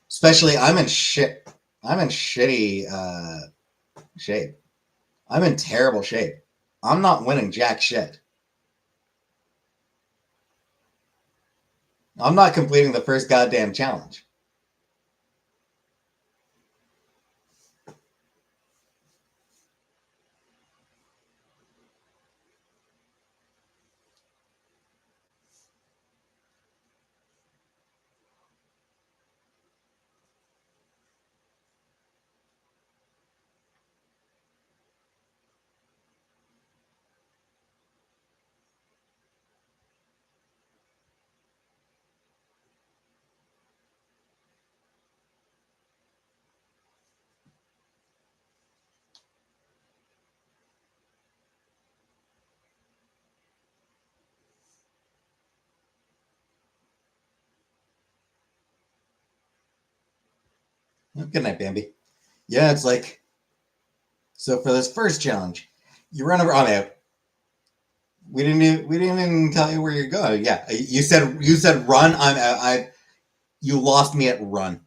Especially, I'm in shit. I'm in shitty shape. I'm in terrible shape. I'm not winning jack shit. I'm not completing the first goddamn challenge. Good night, Bambi. Yeah, it's like so for this first challenge, you run around out. We didn't even tell you where you're going. Yeah, you said run. I you lost me at run.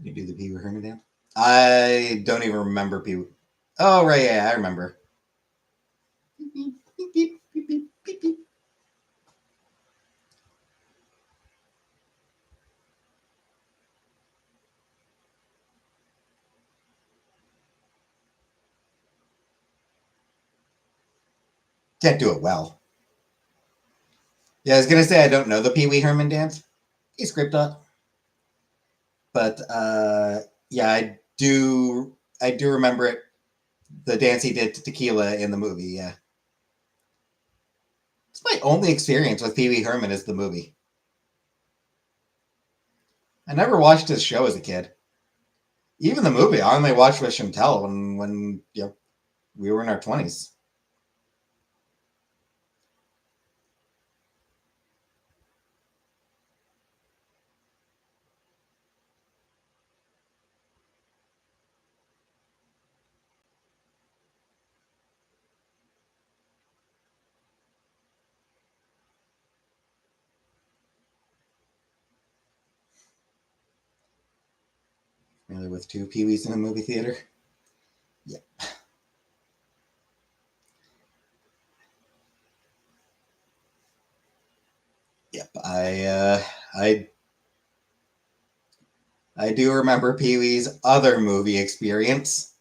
You do the Pee Wee Herman dance. I don't even remember Pee Wee. Oh right, yeah, I remember. Beep, beep, beep, beep, beep, beep, beep. Can't do it well. Yeah, I was gonna say I don't know the Pee Wee Herman dance. He's Kryptot, but yeah, I do remember it. The dance he did to Tequila in the movie. Yeah, it's my only experience with Pee Wee Herman is the movie. I never watched his show as a kid. Even the movie, I only watched with Chantel when you know, we were in our 20s. Familiar with two Pee-wees in a movie theater? Yep. Yep. I do remember Pee-wee's other movie experience.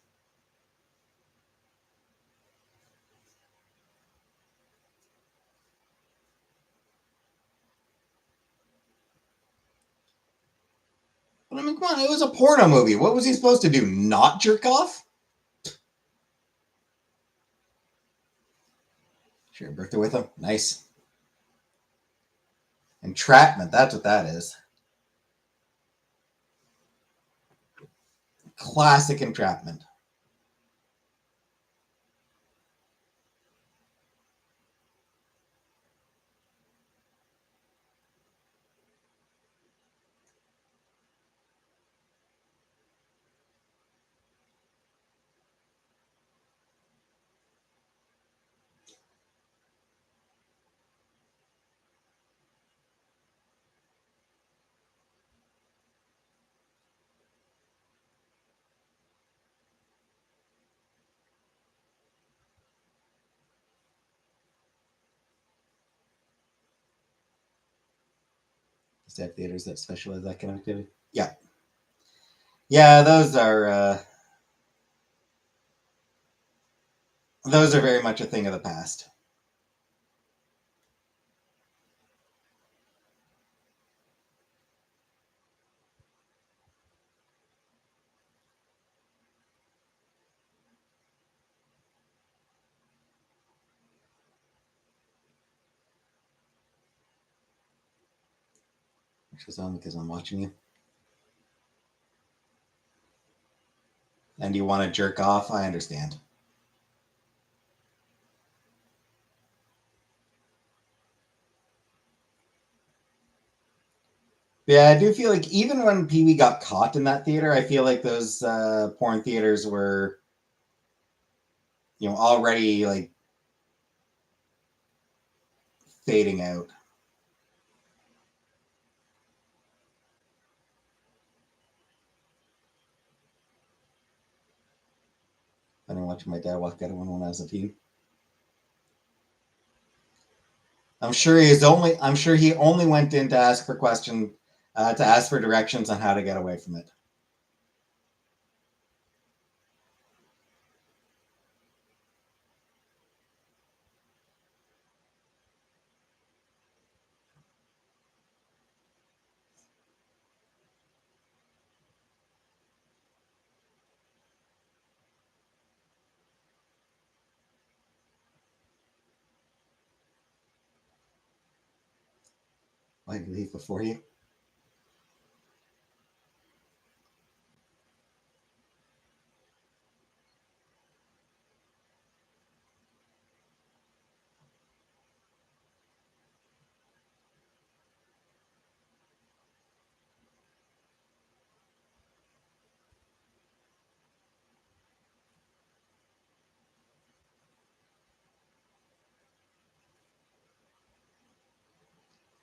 But I mean, come on, it was a porno movie. What was he supposed to do? Not jerk off? Share a birthday with him. Nice. Entrapment. That's what that is. Classic entrapment. Just have theaters that specialize that kind of activity. Yeah. Yeah, those are very much a thing of the past. Which was on because I'm watching you. And you want to jerk off? I understand. Yeah, I do feel like even when Pee Wee got caught in that theater, I feel like those porn theaters were, already like fading out. I didn't watch my dad walk out of one when I was a teen. I'm sure he only went in to ask for to ask for directions on how to get away from it. Why did he leave before you?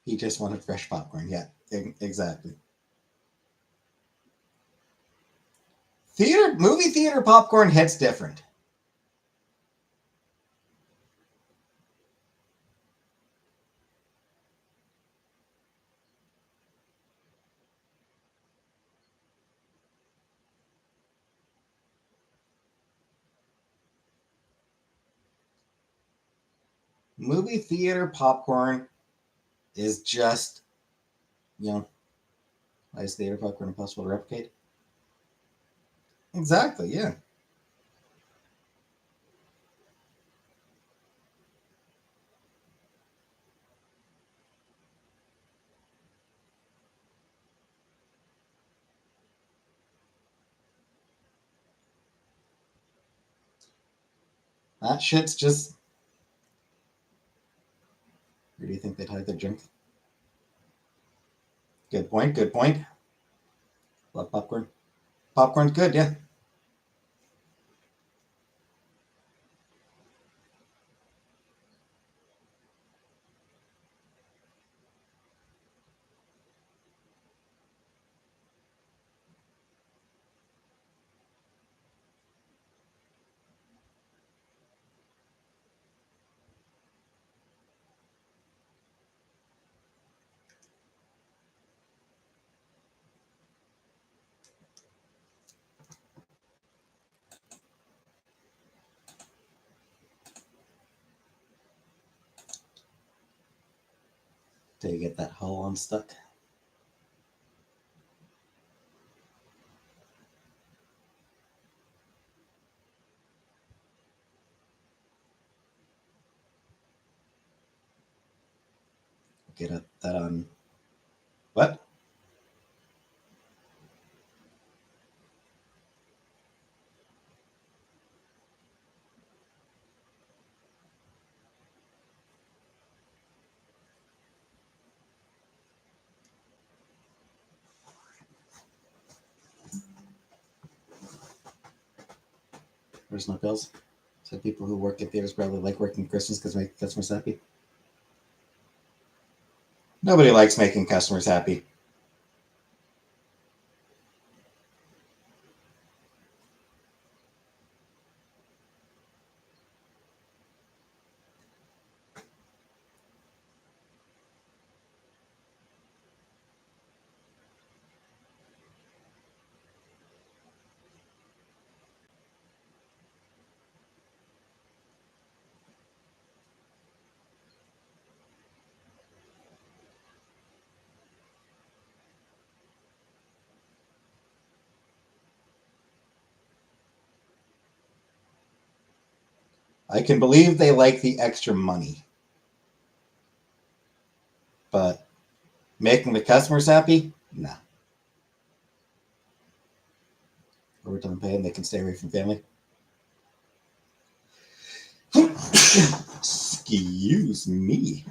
He just wanted fresh popcorn. Yeah, exactly. Movie theater popcorn hits different. Movie theater popcorn is just, why is theater popcorn impossible to replicate? Exactly, yeah. That shit's just. Where do you think they'd hide their junk? Good point, good point. Love popcorn. Popcorn's good, yeah. till you get that hull unstuck. Get that on. What? There's no bills. So people who work at theaters probably like working Christmas because make customers happy. Nobody likes making customers happy. I can believe they like the extra money. But making the customers happy? Nah. Overtime pay and they can stay away from family. Excuse me.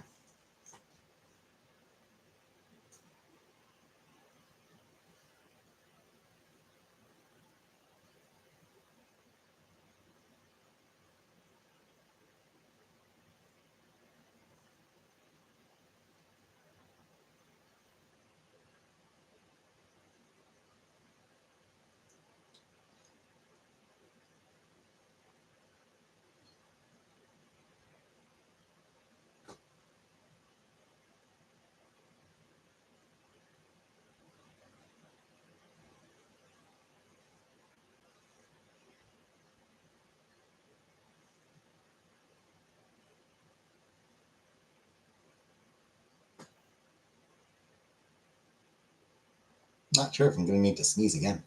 Not sure if I'm going to need to sneeze again.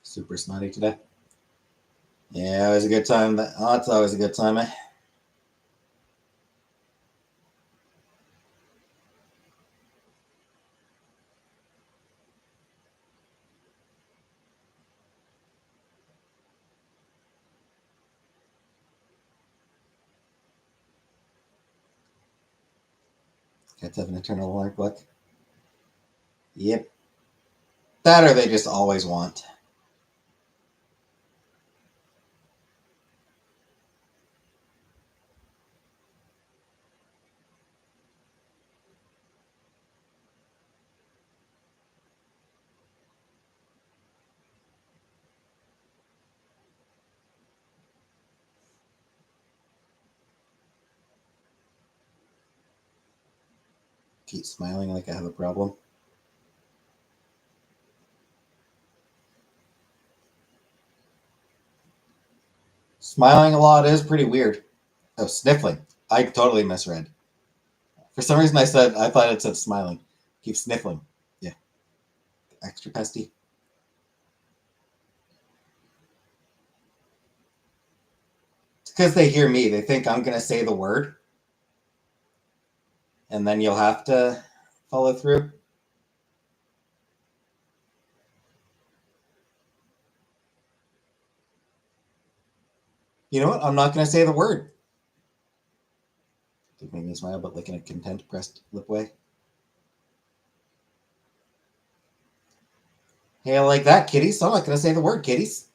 Super snotty today. Yeah, it was a good time. Oh, it's always a good time. Cats have an eternal alarm clock. Yep. That or they just always want. Keep smiling like I have a problem. Smiling a lot is pretty weird. Oh, sniffling. I totally misread. For some reason, I thought it said smiling. Keep sniffling. Yeah, extra pesty. It's because they hear me. They think I'm gonna say the word, and then you'll have to follow through. You know what? I'm not gonna say the word. It made me smile, but like in a content pressed lip way. Hey, I like that, kitties. I'm not gonna say the word, kitties.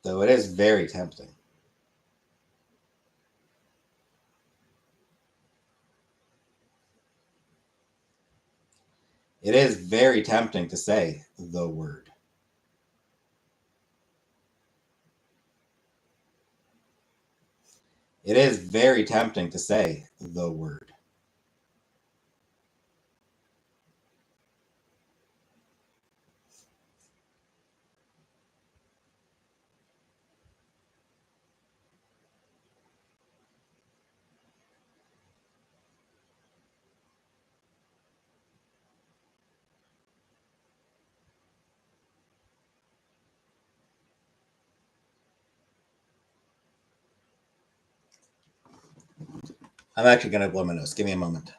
Though it is very tempting. It is very tempting to say the word. It is very tempting to say the word. I'm actually going to blow my nose. Give me a moment.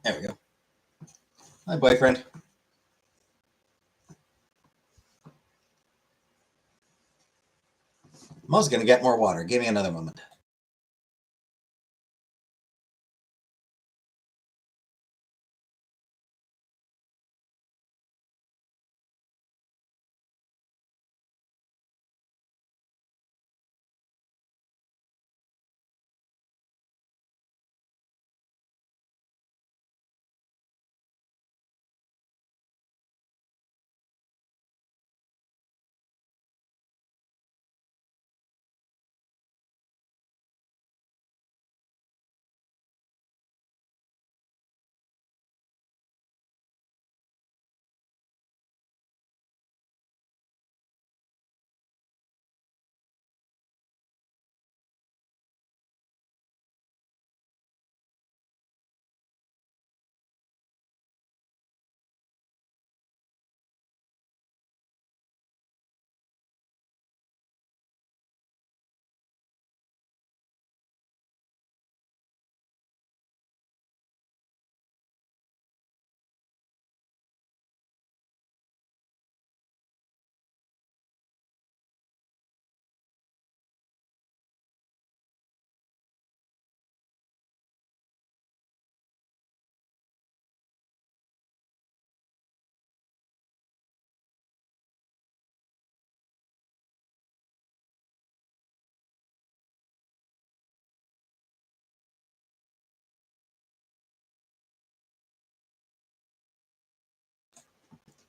There we go. Hi, boyfriend. I'm also going to get more water. Give me another moment.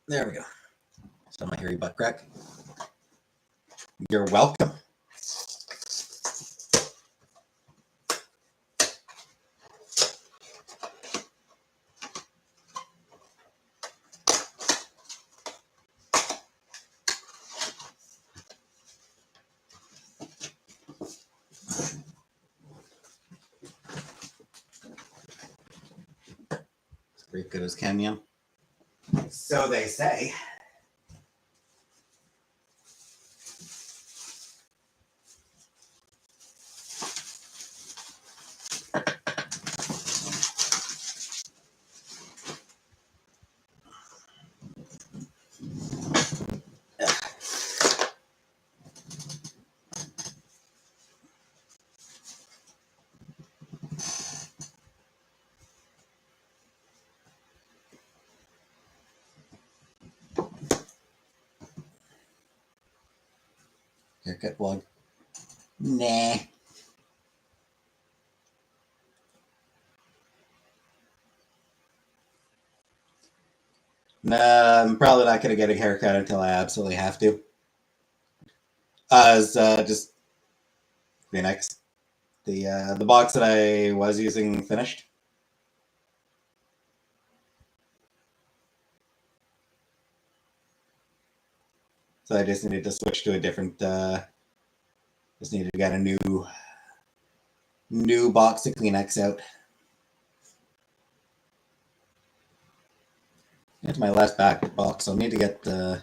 There we go. So my hairy butt crack. You're welcome. Pretty good as Kenyan. So they say. Haircut vlog. Nah. Nah, I'm probably not going to get a haircut until I absolutely have to. Just Phoenix. The box that I was using finished. So I just needed to switch to a different, just needed to get a new new box of Kleenex out. It's my last back box. I'll need to get the.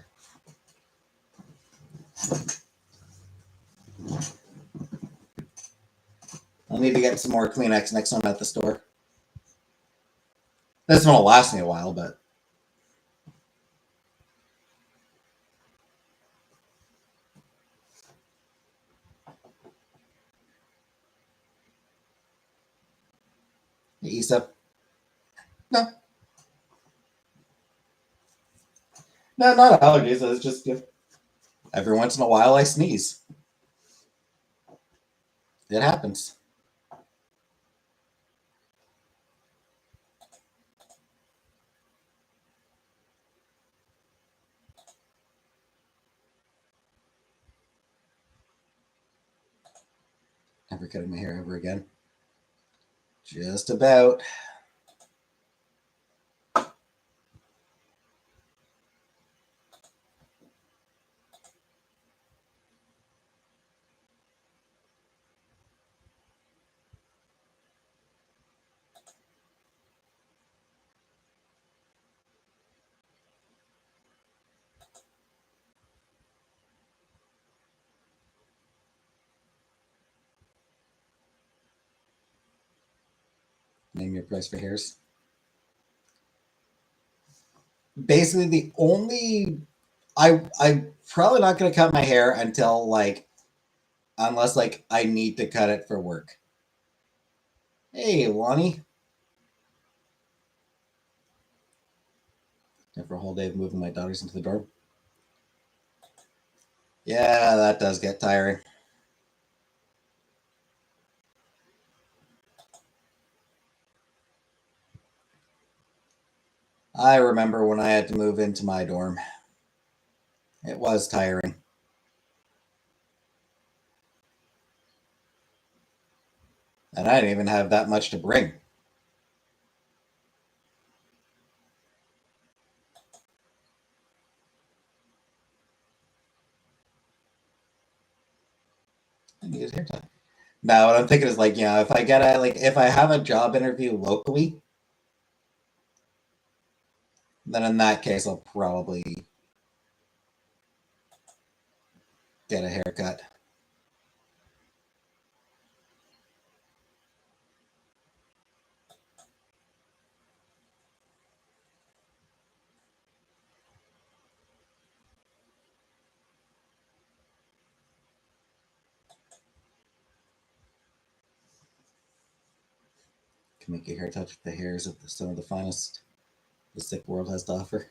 I'll need to get some more Kleenex next time at the store. This one will last me a while, but. Isa. No. No, not allergies. It's just every once in a while I sneeze. It happens. Never cutting my hair ever again. Just about. Name your price for hairs. Basically, the only I'm probably not gonna cut my hair until unless I need to cut it for work. Hey, Lonnie. After a whole day of moving my daughters into the dorm. Yeah, that does get tiring. I remember when I had to move into my dorm. It was tiring. And I didn't even have that much to bring. I needed haircut. Now what I'm thinking is if I get if I have a job interview locally, then in that case I'll probably get a haircut. Can make your hair touch the hairs of some of the finest the sick world has to offer.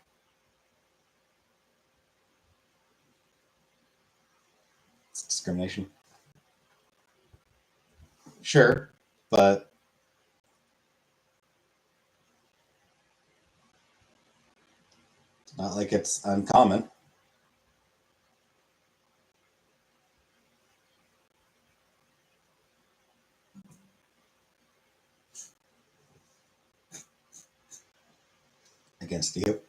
It's discrimination. Sure, but it's not like it's uncommon. Against you.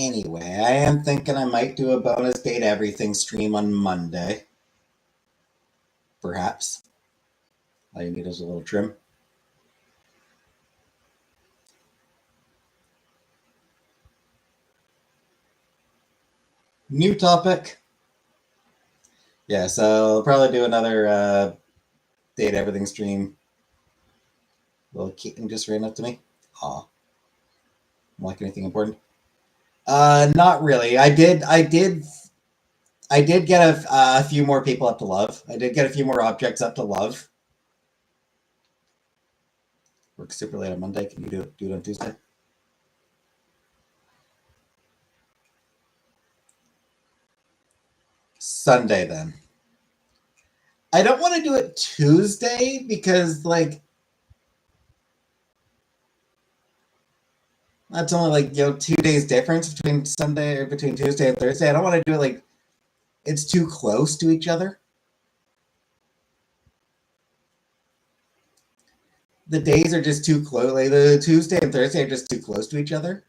Anyway, I am thinking I might do a bonus Date Everything stream on Monday. Perhaps. All you need is a little trim. New topic. Yeah, so I'll probably do another Date Everything stream. Little Keaton just ran up to me. Aw. Like anything important? Not really. I did get a few more people up to love. I did get a few more objects up to love. Work super late on Monday. Can you do it on Tuesday? Sunday then. I don't want to do it Tuesday because like that's only like 2 days difference between Sunday or between Tuesday and Thursday. I don't want to do it like it's too close to each other. The days are just too close. Like the Tuesday and Thursday are just too close to each other.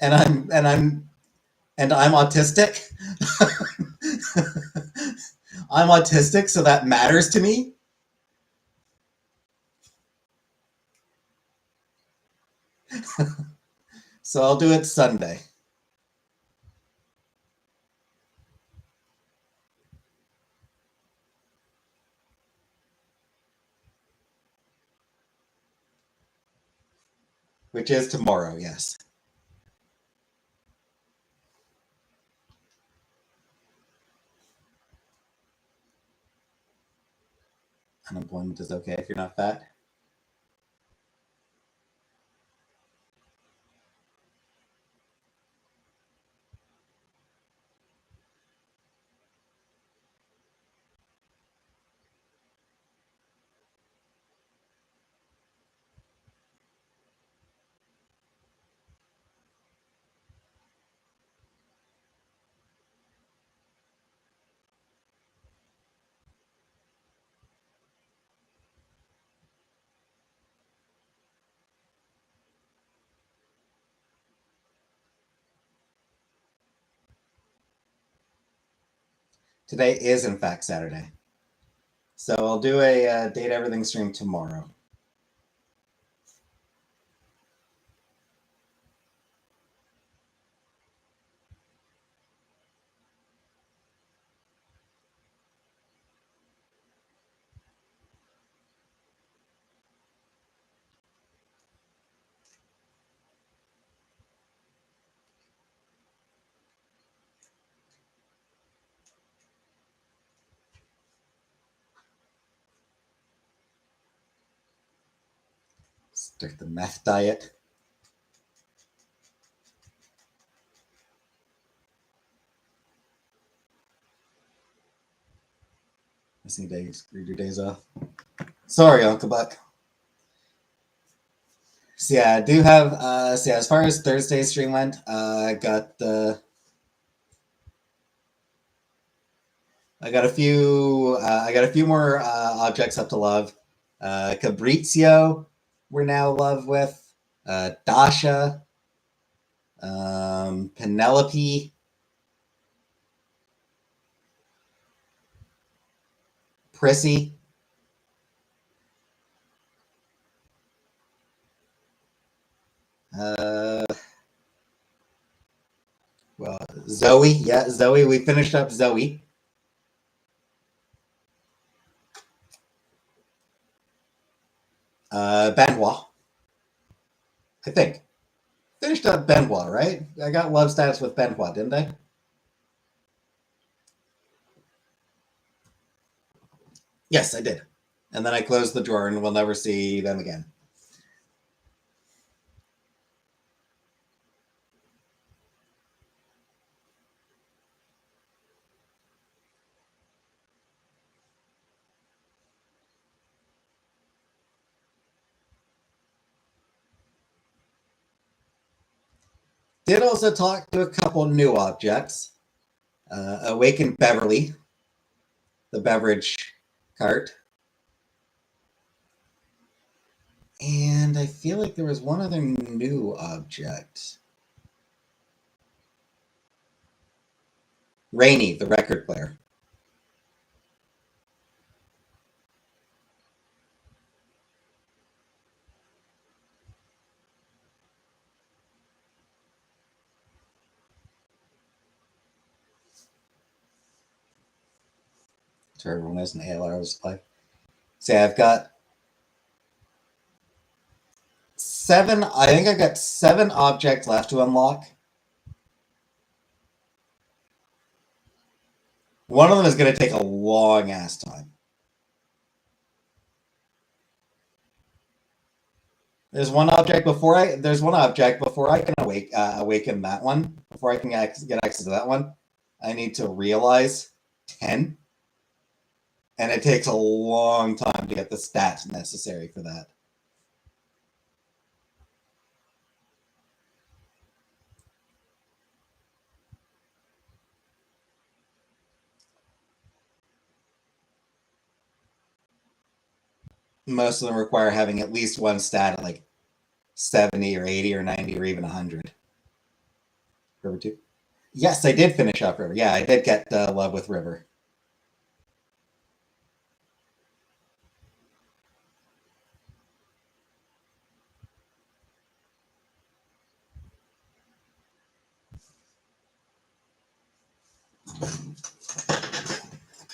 And I'm autistic. I'm autistic, so that matters to me. So I'll do it Sunday. Which is tomorrow, yes. Unemployment is okay if you're not fat. Today is, in fact, Saturday. So I'll do a Date Everything stream tomorrow. Start the meth diet. Missing days, read your days off. Sorry, Uncle Buck. So yeah, I do have as far as Thursday's stream went, I got a few more objects up to love. Cabrizio, we're now love with. Dasha, Penelope, Prissy, well, Zoe. Yeah, Zoe. We finished up Zoe. Benoit. I think. Finished up Benoit, right? I got love status with Benoit, didn't I? Yes, I did. And then I closed the drawer and we'll never see them again. Did also talk to a couple new objects. Awakened Beverly, the beverage cart. And I feel like there was one other new object. Rainy, the record player. So everyone has an ALR's play. See, I've got 7. I think I've got 7 objects left to unlock. One of them is going to take a long ass time. There's one object before I can awaken that one. Before I can get access to that one, I need to realize 10, and it takes a long time to get the stats necessary for that. Most of them require having at least one stat at like 70 or 80 or 90 or even 100. River 2. Yes, I did finish up River. Yeah, I did get Love with River.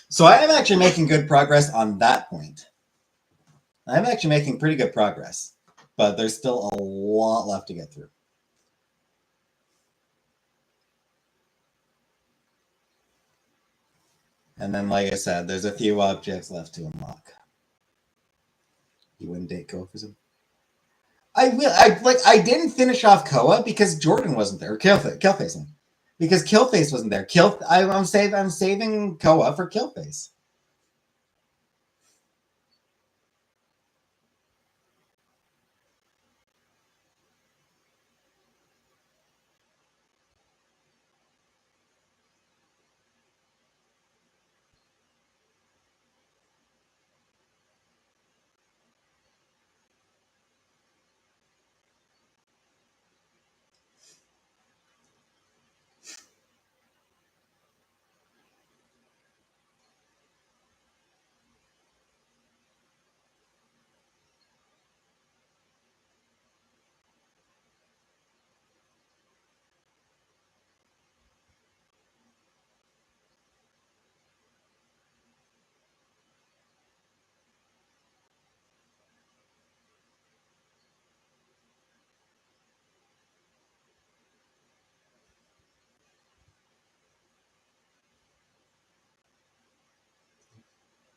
So I am actually making good progress on that point. I'm actually making pretty good progress, but there's still a lot left to get through. And then, like I said, there's a few objects left to unlock. You wouldn't date Koa for some? I will. I didn't finish off Koa because Jordan wasn't there. Killface. Because Killface wasn't there. I'm saving Koa for Killface.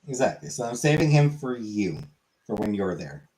Exactly. So I'm saving him for you, for when you're there.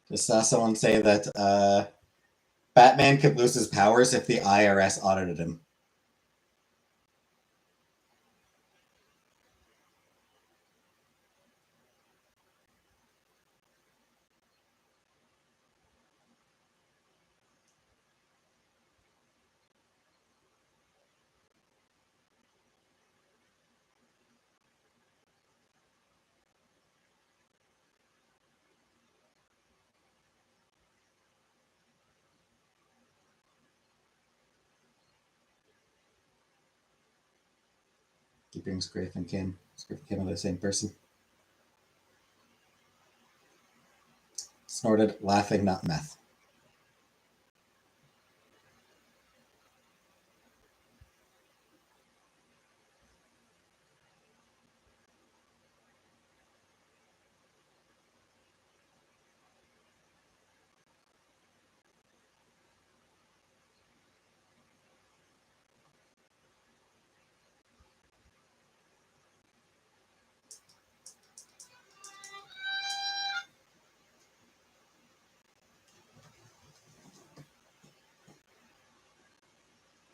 Just saw someone say that Batman could lose his powers if the IRS audited him. Keeping Scrape and Kim. Scrape and Kim are the same person. Snorted, laughing, not meth.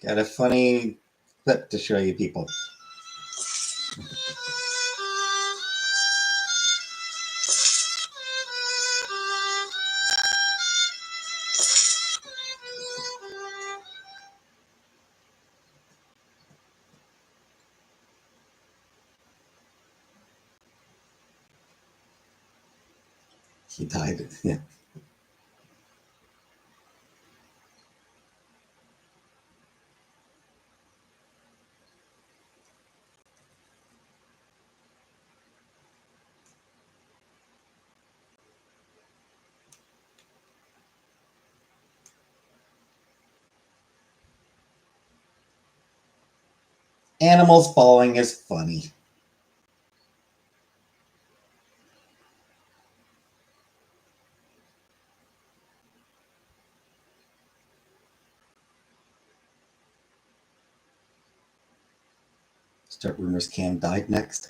Got a funny clip to show you people. He died. Yeah. Animals falling is funny. Start rumors Cam died next.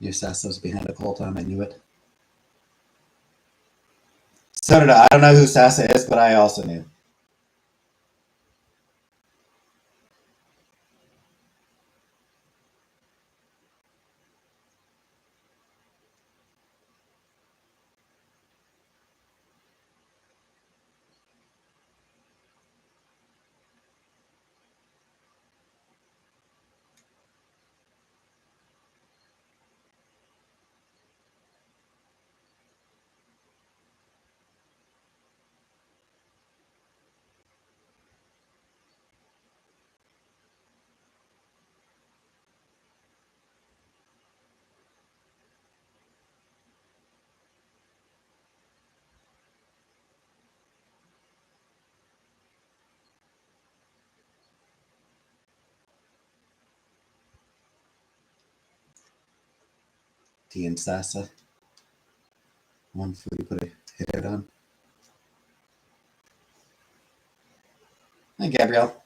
Knew Sasso was behind it the whole time. I knew it. So did I. I don't know who Sassa is, but I also knew. T and Sassa. One before you put a hit out on. Hi, Gabrielle.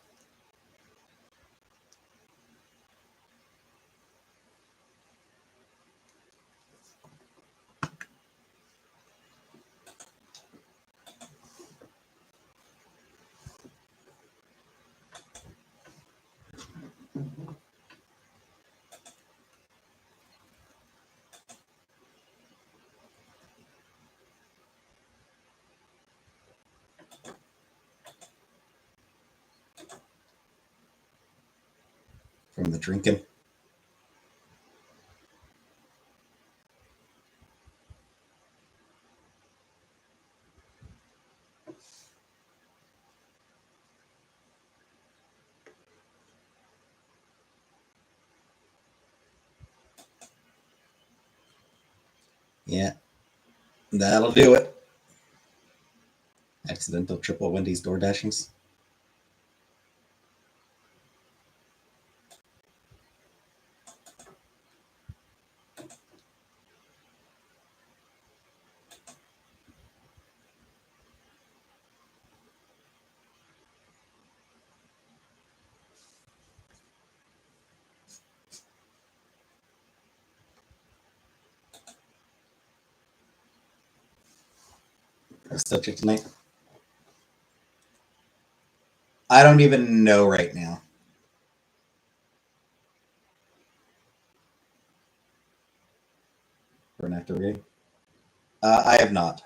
From the drinking. Yeah, that'll do it. Accidental triple Wendy's door dashings. Our subject tonight. I don't even know right now. For an actor reading. I have not.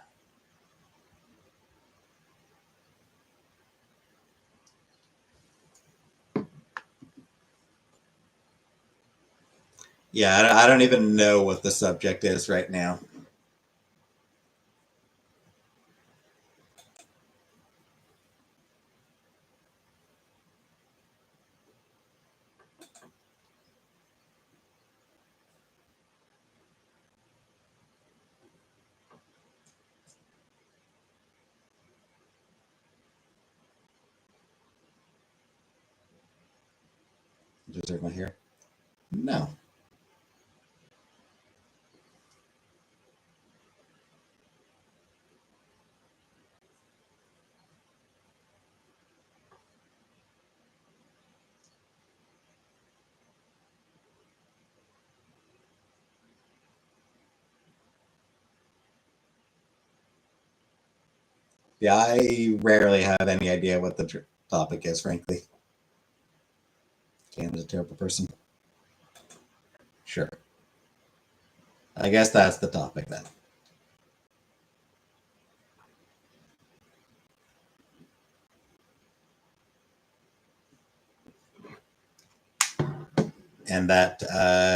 Yeah, I don't even know what the subject is right now. Deserve my hair? No. Yeah, I rarely have any idea what the topic is, frankly. Cam is a terrible person. Sure. I guess that's the topic then. And that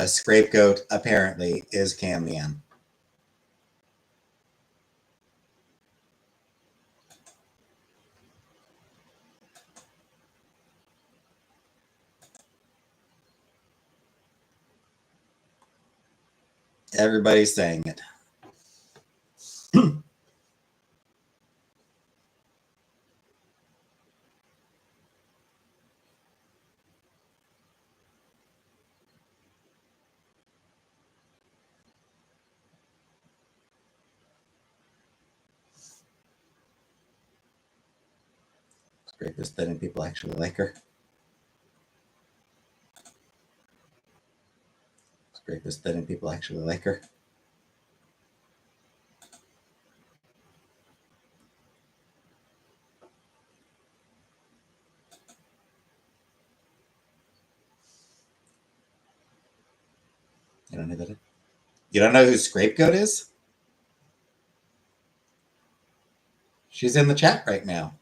scapegoat apparently is Cam Nean. Everybody's saying it. Scrape is thin and people actually like her. Scrape is thin and people actually like her. You don't know that? You don't know who Scapegoat is? She's in the chat right now.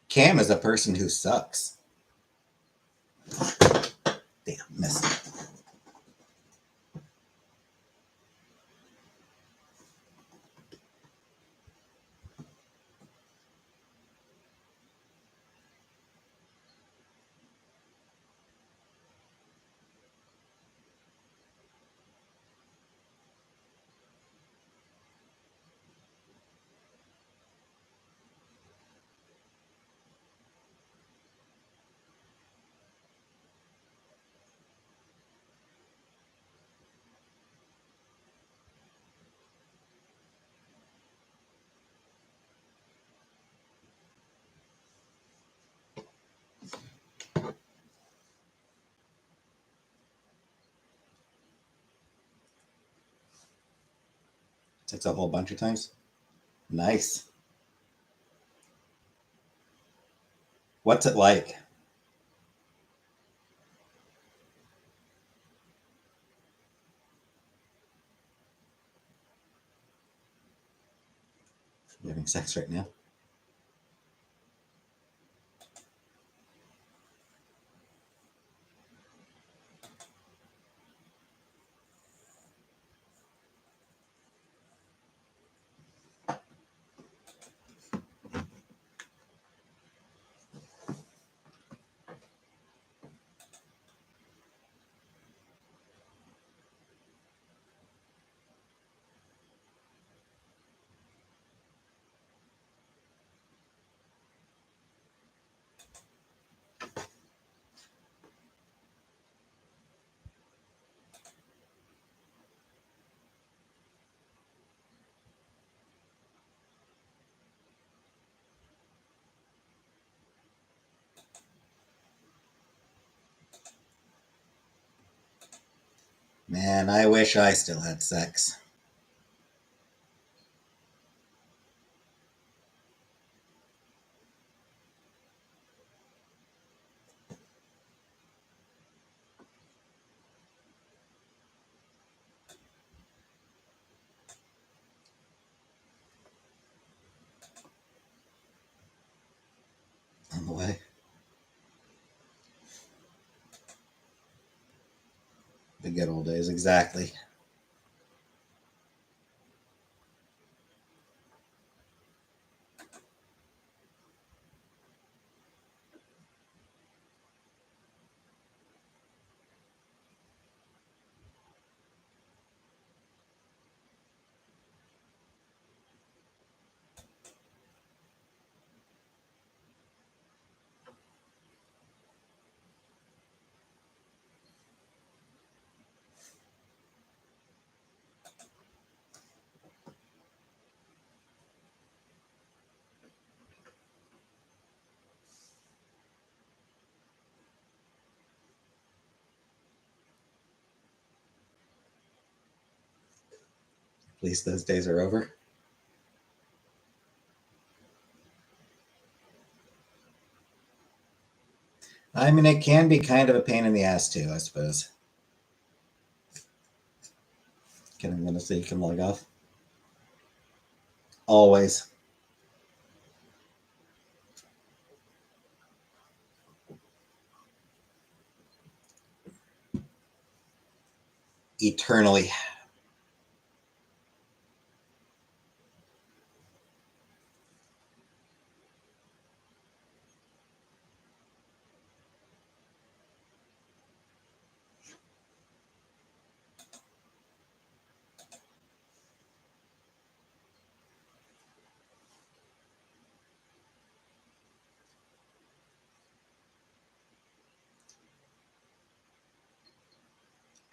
Cam is a person who sucks. Damn, missed it. Takes a whole bunch of times. Nice. What's it like? You having sex right now? Man, I wish I still had sex. good old days, exactly. At least those days are over. I mean, it can be kind of a pain in the ass too, I suppose. Can I'm gonna say you can log off? Always. Eternally.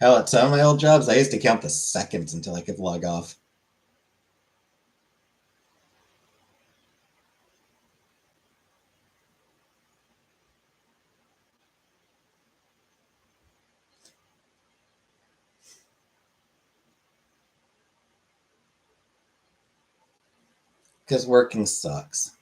Hell, at some of my old jobs, I used to count the seconds until I could log off. Because working sucks.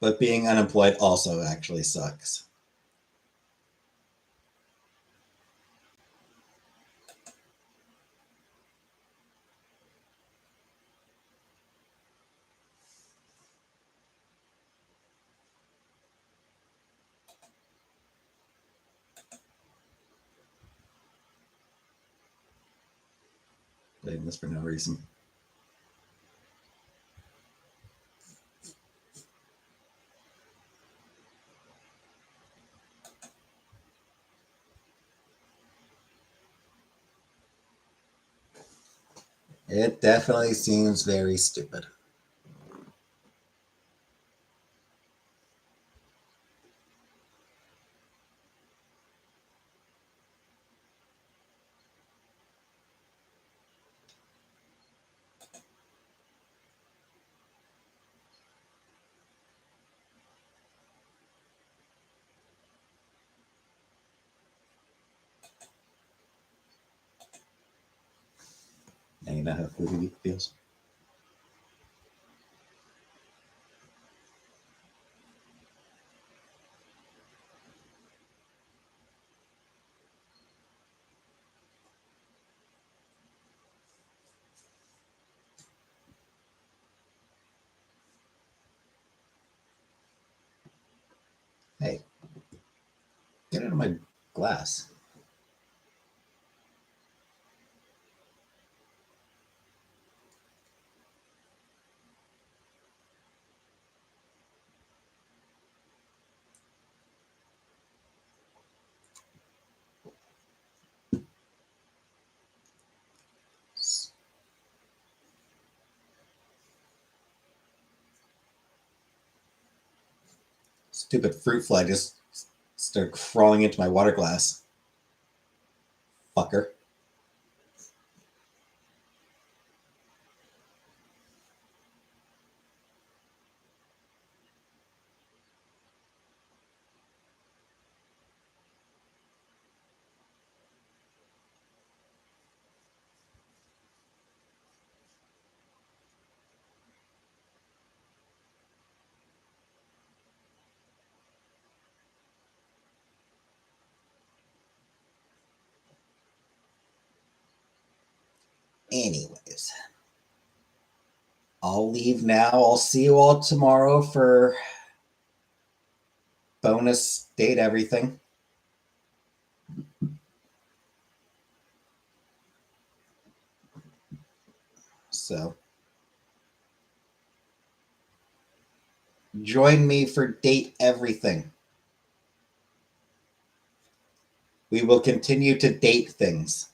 But being unemployed also actually sucks. Doing this for no reason. It definitely seems very stupid. And you know how Foodie feels. Hey, get out of my glass. Stupid fruit fly just started crawling into my water glass. Fucker. Anyways, I'll leave now. I'll see you all tomorrow for bonus date everything. So join me for date everything. We will continue to date things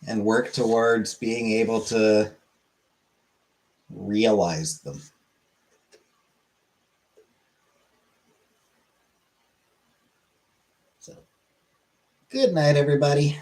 and work towards being able to realize them. So, good night, everybody.